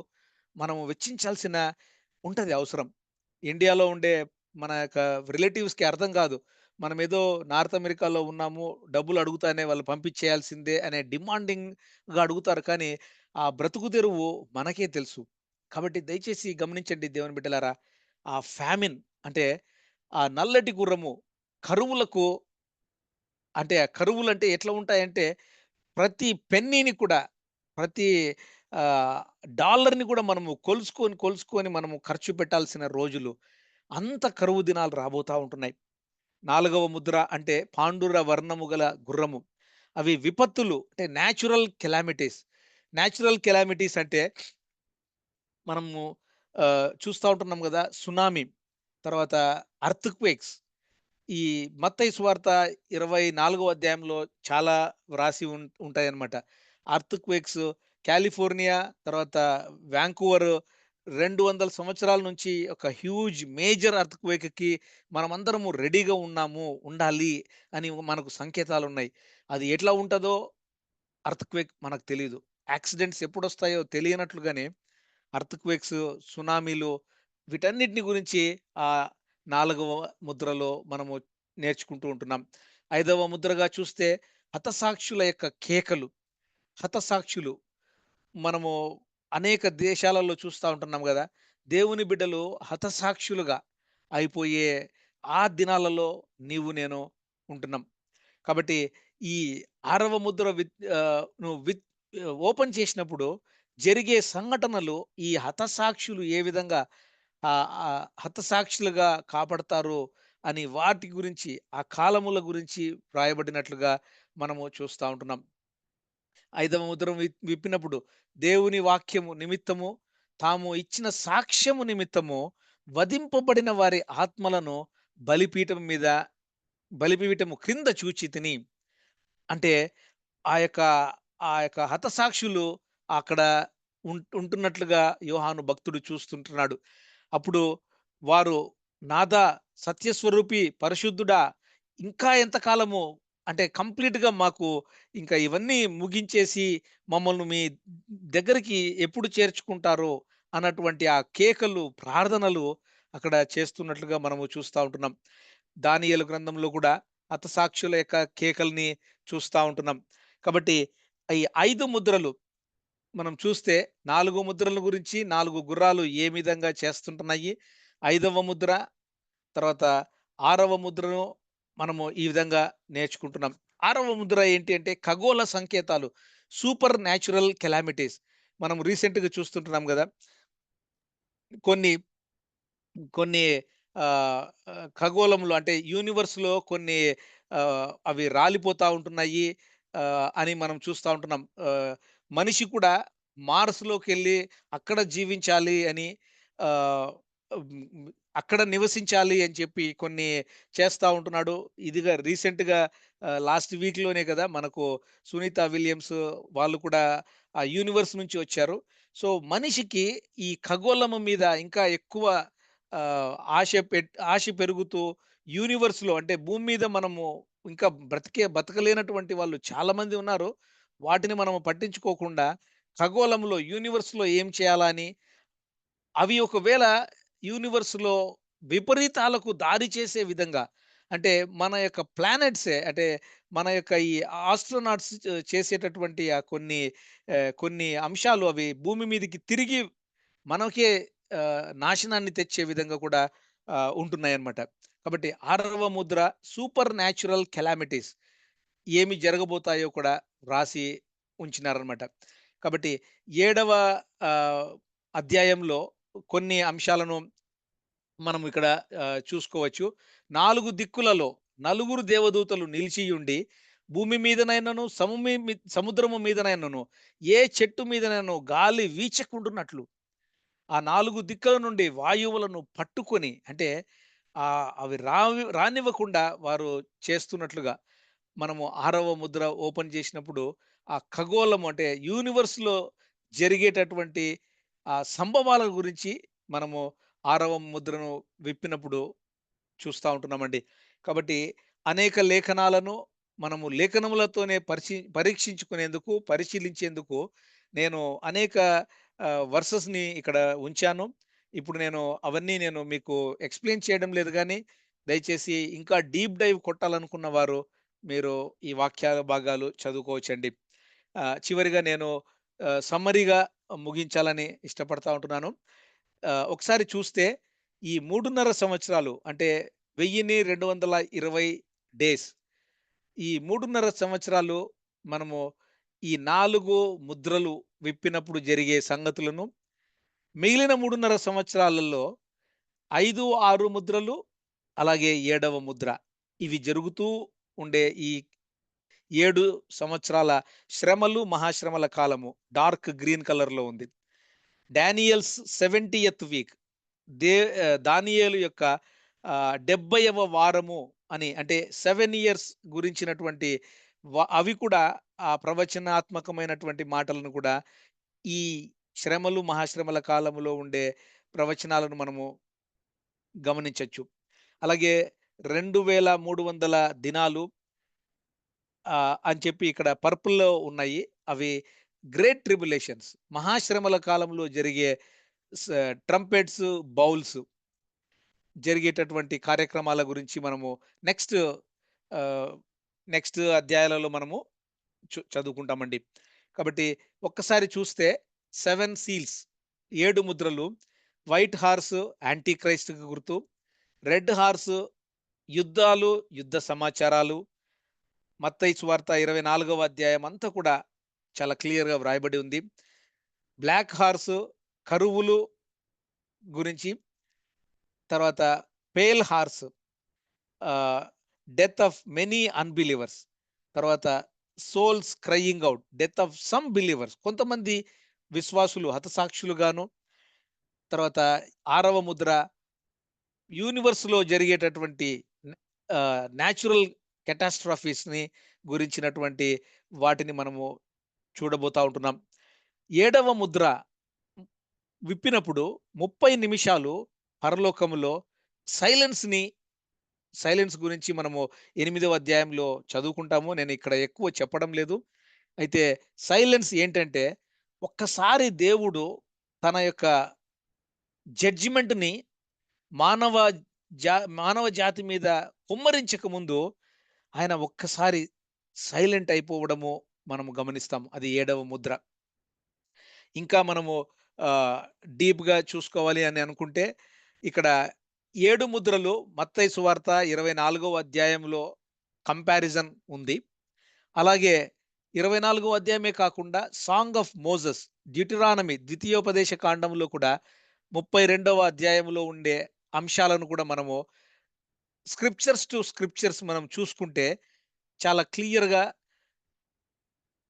మనము వెచ్చించాల్సిన ఉంటది అవసరం. ఇండియాలో ఉండే మన యొక్క రిలేటివ్స్‌కి అర్థం కాదు. మనమేదో నార్త్ అమెరికాలో ఉన్నాము, డబ్బులు అడుగుతానే వాళ్ళు పంపించేయాల్సిందే అనే డిమాండింగ్‌గా అడుగుతారు. కానీ, ఆ బ్రతుకు తెరువు మనకే తెలుసు. కాబట్టి దయచేసి గమనించండి దేవుని బిడ్డలారా. ఆ ఫ్యామిన్ అంటే ఆ నల్లటి గుర్రము కరువులకు అంటే ఆ కరువులంటే ఎట్లా ఉంటాయంటే ప్రతి పెన్నీని కూడా ప్రతి ఆహ్, డాలర్‌ని కూడా మనము కొలుసుకొని మనము ఖర్చు పెట్టాల్సిన రోజులు. అంత కరువు దినాలు రాబోతా ఉంటున్నాయి. నాలుగవ ముద్ర అంటే పాండుర వర్ణము గల గుర్రము. అవి విపత్తులు అంటే నేచురల్ కెలామిటీస్. నేచురల్ కెలామిటీస్ అంటే మనము చూస్తా ఉంటున్నాం గదా! సునామీ, తర్వాత ఎర్త్‌క్వేక్స్. ఈ మత్తయి సువార్త 24వ అధ్యాయంలో చాలా వ్రాసి ఉంటాయన్నమాట. ఎర్త్‌క్వేక్స్ కాలిఫోర్నియా, తర్వాత వాంకూవర్ 200 సంవత్సరాల నుంచి ఒక హ్యూజ్ మేజర్ ఎర్త్‌క్వేక్‌కి మనమందరము రెడీగా ఉన్నాము, ఉండాలి అని మనకు సంకేతాలున్నాయి. అది ఎట్లా ఉంటదో ఎర్త్‌క్వేక్ మనకు తెలీదు. యాక్సిడెంట్స్ ఎప్పుడొస్తాయో తెలియనట్లుగానే ఎర్త్‌క్వేక్స్, సునామీలు వీటన్నిటిని గురించి ఆహ్, 4గవ ముద్రలో మనము నేర్చుకుంటూ ఉంటున్నాం. ఐదవ ముద్రగా చూస్తే హతసాక్షుల యొక్క కేకలు. హతసాక్షులు మనము అనేక దేశాలలో చూస్తా ఉంటున్నాం గదా! దేవుని బిడ్డలు హతసాక్షులుగా అయిపోయే ఆ దినాలలో నీవు నేను ఉంటున్నాం. కాబట్టి ఈ ఆరవ ముద్ర నువ్వు ఓపెన్ చేసినప్పుడు జరిగే సంఘటనలు ఈ హతసాక్షులు ఏ విధంగా హతసాక్షులుగా కాపాడతారు అని వాటి గురించి, ఆ కాలముల గురించి వ్రాయబడినట్లుగా మనము చూస్తా ఉంటున్నాం. ఐదవ ముద్ర విప్పినప్పుడు దేవుని వాక్యము నిమిత్తము, తాము ఇచ్చిన సాక్ష్యము నిమిత్తము వధింపబడిన వారి ఆత్మలను బలిపీఠం మీద బలిపీఠము క్రింద చూచితిని. అంటే ఆ యొక్క, ఆ యొక్క హతసాక్షులు అక్కడ ఉంటున్నట్లుగా యోహాను భక్తుడు చూస్తుంటున్నాడు. అప్పుడు వారు నాదా సత్యస్వరూపి, పరిశుద్ధుడా, ఇంకా ఎంతకాలము అంటే కంప్లీట్‌గా మాకు ఇంకా ఇవన్నీ ముగించేసి మమ్మల్ని మీ దగ్గరికి ఎప్పుడు చేర్చుకుంటారో అన్నటువంటి ఆ కేకలు, ప్రార్థనలు అక్కడ చేస్తున్నట్లుగా మనము చూస్తా ఉంటున్నాం. దానియేలు గ్రంథంలో కూడా హతసాక్షుల యొక్క కేకల్ని చూస్తా ఉంటున్నాం. కాబట్టి ఈ 5 ముద్రలు మనం చూస్తే 4 ముద్రల గురించి 4 గుర్రాలు ఏ విధంగా చేస్తుంటున్నాయి. ఐదవ ముద్ర, తర్వాత ఆరవ ముద్రను మనము ఈ విధంగా నేర్చుకుంటున్నాం. ఆరవ ముద్ర ఏంటి అంటే ఖగోళ సంకేతాలు. Super natural calamities. మనం రీసెంట్‌గా చూస్తుంటున్నాం గదా! కొన్ని కొన్ని ఆహ్, ఆహ్, ఖగోళంలో అంటే యూనివర్స్‌లో కొన్ని అవి రాలిపోతా ఉంటున్నాయి అని మనం చూస్తా ఉంటున్నాం. మనిషి కూడా మార్స్‌లోకెళ్ళి అక్కడ జీవించాలి అని ఆహ్, హ్మ్, అక్కడ నివసించాలి అని చెప్పి కొన్ని చేస్తా ఉంటున్నాడు. ఇదిగా రీసెంట్‌గా లాస్ట్ వీక్‌లోనే కదా మనకు సునీత విలియమ్స్ వాళ్ళు కూడా ఆ యూనివర్స్ నుంచి వచ్చారు. సో, మనిషికి ఈ ఖగోళము మీద ఇంకా ఎక్కువ ఆశ పెరుగుతూ యూనివర్స్‌లో అంటే భూమి మీద మనము ఇంకా బతకలేనటువంటి వాళ్ళు చాలామంది ఉన్నారు. వాటిని మనము పట్టించుకోకుండా ఖగోళంలో, యూనివర్స్‌లో ఏం చేయాలా అని అవి ఒకవేళ యూనివర్స్‌లో విపరీతాలకు దారి చేసే విధంగా అంటే మన యొక్క ప్లానెట్సే అంటే మన యొక్క ఈ ఆస్ట్రోనాట్స్ చేసేటటువంటి కొన్ని అంశాలు అవి భూమి మీదకి తిరిగి మనకే నాశనాన్ని తెచ్చే విధంగా కూడా ఉంటున్నాయన్నమాట. కాబట్టి ఆరవ ముద్ర సూపర్ న్యాచురల్ కెలామిటీస్ ఏమి జరగబోతాయో కూడా వ్రాసి ఉంచినారన్నమాట. కాబట్టి ఏడవ ఆహ్, అధ్యాయంలో కొన్ని అంశాలను మనం ఇక్కడ చూసుకోవచ్చు. 4 దిక్కులలో నలుగురు దేవదూతలు నిలిచియుండి, భూమి మీదనైనను, సముద్రము మీదనైనను, ఏ చెట్టు మీదనైనను గాలి వీచకుండునట్లు ఆ 4 దిక్కుల నుండి వాయువులను పట్టుకొని అంటే అవి రానివ్వకుండా వారు చేస్తున్నట్లుగా మనము 6వ ముద్ర ఓపెన్ చేసినప్పుడు ఆ ఖగోళం అంటే యూనివర్స్‌లో జరిగేటటువంటి ఆ సంభవాల గురించి మనము 6వ ముద్రను విప్పినప్పుడు చూస్తా ఉంటున్నామండి. కాబట్టి అనేక లేఖనాలను మనము లేఖనములతోనే పరీక్షించుకునేందుకు, పరిశీలించేందుకు నేను అనేక వర్సెస్‌ని ఇక్కడ ఉంచాను. ఇప్పుడు అవన్నీ మీకు ఎక్స్‌ప్లెయిన్ చేయడం లేదు గానీ, దయచేసి ఇంకా డీప్ డైవ్ కొట్టాలనుకున్న వారు మీరు ఈ వాక్య భాగాలు చదువుకోవచ్చండి. చివరిగా నేను సమ్మరీగా ముగించాలని ఇష్టపడతా ఉంటున్నాను. ఒకసారి చూస్తే ఈ 3:30 సంవత్సరాలు అంటే 1220 డేస్. ఈ 3:30 సంవత్సరాలు మనము ఈ 4 ముద్రలు విప్పినప్పుడు జరిగే సంగతులను, మిగిలిన 3:30 సంవత్సరాలలో 5, 6 ముద్రలు, అలాగే ఏడవ ముద్ర. ఇవి జరుగుతూ ఉండే ఈ 7 సంవత్సరాల శ్రమలు, మహాశ్రమల కాలము డార్క్ గ్రీన్ కలర్‌లో ఉంది. Daniels 70th week. దానియేలు యొక్క 70వ వారము అని అంటే 7 ఇయర్స్ గురించినటువంటి అవి కూడా ఆ ప్రవచనాత్మకమైనటువంటి మాటలను కూడా ఈ శ్రమలు, మహాశ్రమల కాలములో ఉండే ప్రవచనాలను మనము గమనించొచ్చు. అలాగే 2300 దినాలు అని చెప్పి ఇక్కడ పర్పుల్‌లో ఉన్నాయి. అవి గ్రేట్ ట్రిబ్యులేషన్స్ మహాశ్రమల కాలంలో జరిగే స ట్రంపెట్స్, బౌల్స్ జరిగేటటువంటి కార్యక్రమాల గురించి మనము నెక్స్ట్ ఆహ్, నెక్స్ట్ అధ్యాయాలలో మనము చదువుకుంటామండి. కాబట్టి ఒక్కసారి చూస్తే 7 సీల్స్ 7 ముద్రలు, వైట్ హార్స్ యాంటీ క్రైస్ట్‌కి గుర్తు, రెడ్ హార్స్ యుద్ధాలు, యుద్ధ సమాచారాలు. మత్తయి సువార్త 24వ అధ్యాయం అంతా కూడా చాలా క్లియర్‌గా వ్రాయబడి ఉంది. బ్లాక్ హార్స్ కరువులు గురించి, తర్వాత పేల్ హార్స్ ఆహ్, డెత్ ఆఫ్ మెనీ అన్‌బిలీవర్స్. తర్వాత souls crying out, death of some believers. కొంతమంది విశ్వాసులు హతసాక్షులుగాను, తర్వాత 6వ ముద్ర యూనివర్స్‌లో జరిగేటటువంటి న్యాచురల్ కేటాస్ట్రోఫీస్‌ని గురించినటువంటి వాటిని మనము చూడబోతా ఉంటున్నాం. ఏడవ ముద్ర విప్పినప్పుడు 30 నిమిషాలు పరలోకములో సైలెన్స్‌ని సైలెన్స్ గురించి మనము 8వ అధ్యాయంలో చదువుకుంటాము. నేను ఇక్కడ ఎక్కువ చెప్పడం లేదు. అయితే సైలెన్స్ ఏంటంటే, ఒక్కసారి దేవుడు తన యొక్క జడ్జిమెంట్‌ని మానవ మానవ జాతి మీద కుమ్మరించక ముందు, ఆయన ఒక్కసారి సైలెంట్ అయిపోవడము మనము గమనిస్తాం. అది ఏడవ ముద్ర. ఇంకా మనము ఆహ్, డీప్‌గా చూసుకోవాలి అని అనుకుంటే, ఇక్కడ 7 ముద్రలు మత్తయి సువార్త 24వ అధ్యాయంలో కంపారిజన్ ఉంది. అలాగే 24వ అధ్యాయమే కాకుండా సాంగ్ ఆఫ్ మోసెస్, డ్యూటెరానమీ ద్వితీయోపదేశ కాండంలో కూడా 32వ అధ్యాయంలో ఉండే అంశాలను కూడా మనము స్క్రిప్చర్స్ టు స్క్రిప్చర్స్ మనం చూసుకుంటే చాలా క్లియర్‌గా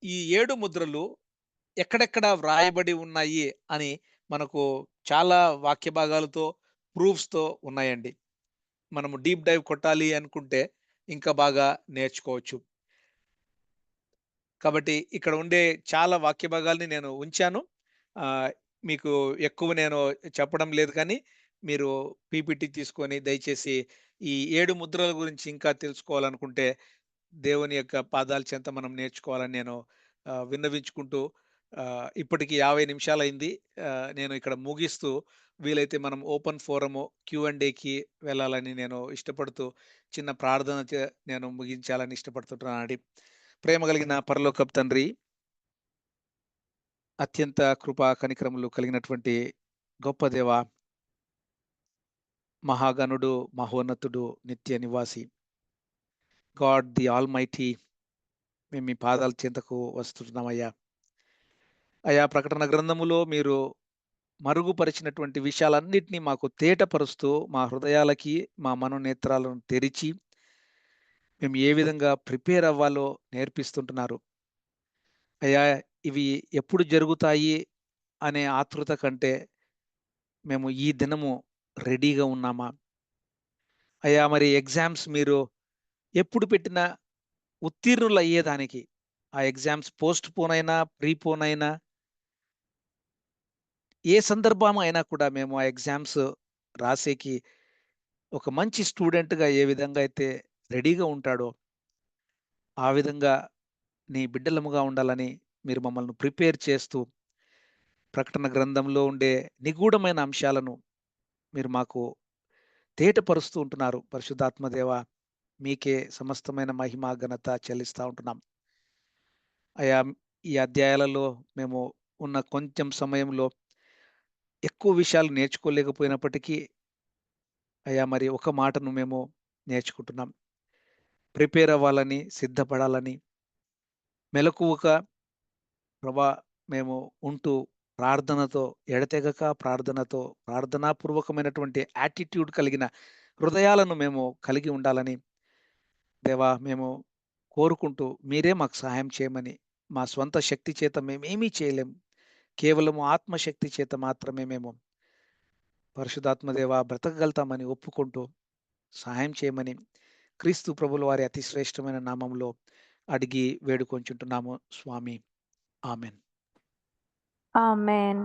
ఈ 7 ముద్రలు ఎక్కడెక్కడ వ్రాయబడి ఉన్నాయి అని మనకు చాలా వాక్య భాగాలతో, ప్రూఫ్స్‌తో ఉన్నాయండి. మనము డీప్ డైవ్ కొట్టాలి అనుకుంటే ఇంకా బాగా నేర్చుకోవచ్చు. కాబట్టి ఇక్కడ ఉండే చాలా వాక్య భాగాల్ని నేను ఉంచాను. ఆహ్, మీకు ఎక్కువ నేను చెప్పడం లేదు కానీ, మీరు పీపీటీ తీసుకొని దయచేసి ఈ 7 ముద్రల గురించి ఇంకా తెలుసుకోవాలనుకుంటే, దేవుని యొక్క పాదాల చెంత మనం నేర్చుకోవాలని నేను విన్నవించుకుంటూ ఇప్పటికి 50 నిమిషాలయింది. నేను ఇక్కడ ముగిస్తూ వీలైతే మనం ఓపెన్ ఫోరము క్యూ అండ్ ఏకి వెళ్ళాలని నేను ఇష్టపడుతూ చిన్న ప్రార్థన నేను ముగించాలని ఇష్టపడుతుంటున్నానండి. ప్రేమ కలిగిన పరలోకపు తండ్రి, అత్యంత కృపా కనికరములు కలిగినటువంటి గొప్ప దేవ, మహాగణుడు, మహోన్నతుడు, నిత్య నివాసి, గాడ్ ది ఆల్‌మైటీ, మేము మీ పాదాల చెంతకు వస్తున్నామయ్యా. అయా ప్రకటన గ్రంథములో మీరు మరుగుపరిచినటువంటి విషయాలన్నిటినీ మాకు తేటపరుస్తూ, మా హృదయాలకి, మా మనోనేత్రాలను తెరిచి, మేము ఏ విధంగా ప్రిపేర్ అవ్వాలో నేర్పిస్తుంటున్నారు. అయ్యా, ఇవి ఎప్పుడు జరుగుతాయి అనే ఆతృత కంటే, మేము ఈ దినము రెడీగా ఉన్నామా? అయ్యా మరి ఎగ్జామ్స్ మీరు ఎప్పుడు పెట్టినా ఉత్తీర్ణులయ్యేదానికి ఆ ఎగ్జామ్స్ పోస్ట్‌పోన్ అయినా, ప్రీపోన్ అయినా, ఏ సందర్భం అయినా కూడా మేము ఆ ఎగ్జామ్స్ రాసేకి ఒక మంచి స్టూడెంట్‌గా ఏ విధంగా అయితే రెడీగా ఉంటాడో, ఆ విధంగా నీ బిడ్డలముగా ఉండాలని మీరు మమ్మల్ని ప్రిపేర్ చేస్తూ, ప్రకటన గ్రంథంలో ఉండే నిగూఢమైన అంశాలను మీరు మాకు తేటపరుస్తూ ఉంటున్నారు. పరిశుద్ధాత్మ దేవా! మీకే సమస్తమైన మహిమ, ఘనత చెల్లిస్తా ఉంటున్నాం. అయ్యా! ఈ అధ్యాయాలలో మేము ఉన్న కొంచెం సమయంలో ఎక్కువ విషయాలు నేర్చుకోలేకపోయినప్పటికీ, అయ్యా! మరి ఒక మాటను మేము నేర్చుకుంటున్నాం. ప్రిపేర్ అవ్వాలని, సిద్ధపడాలని, మెలకువగా ప్రభా మేము ఉంటూ ప్రార్థనతో ఎడతెగక ప్రార్థనతో, ప్రార్థనాపూర్వకమైనటువంటి యాటిట్యూడ్ కలిగిన హృదయాలను మేము కలిగి ఉండాలని దేవా! మేము కోరుకుంటూ మీరే మాకు సహాయం చేయమని, మా స్వంత శక్తి చేత మేమేమీ చేయలేం. కేవలము ఆత్మశక్తి చేత మాత్రమే మేము పరిశుద్ధాత్మ దేవా బ్రతకగలుగుతామని ఒప్పుకుంటూ సహాయం చేయమని క్రీస్తు ప్రభుల వారి అతి శ్రేష్టమైన నామంలో అడిగి వేడుకొంచుంటున్నాము స్వామి. ఆమేన్. ఆమేన్.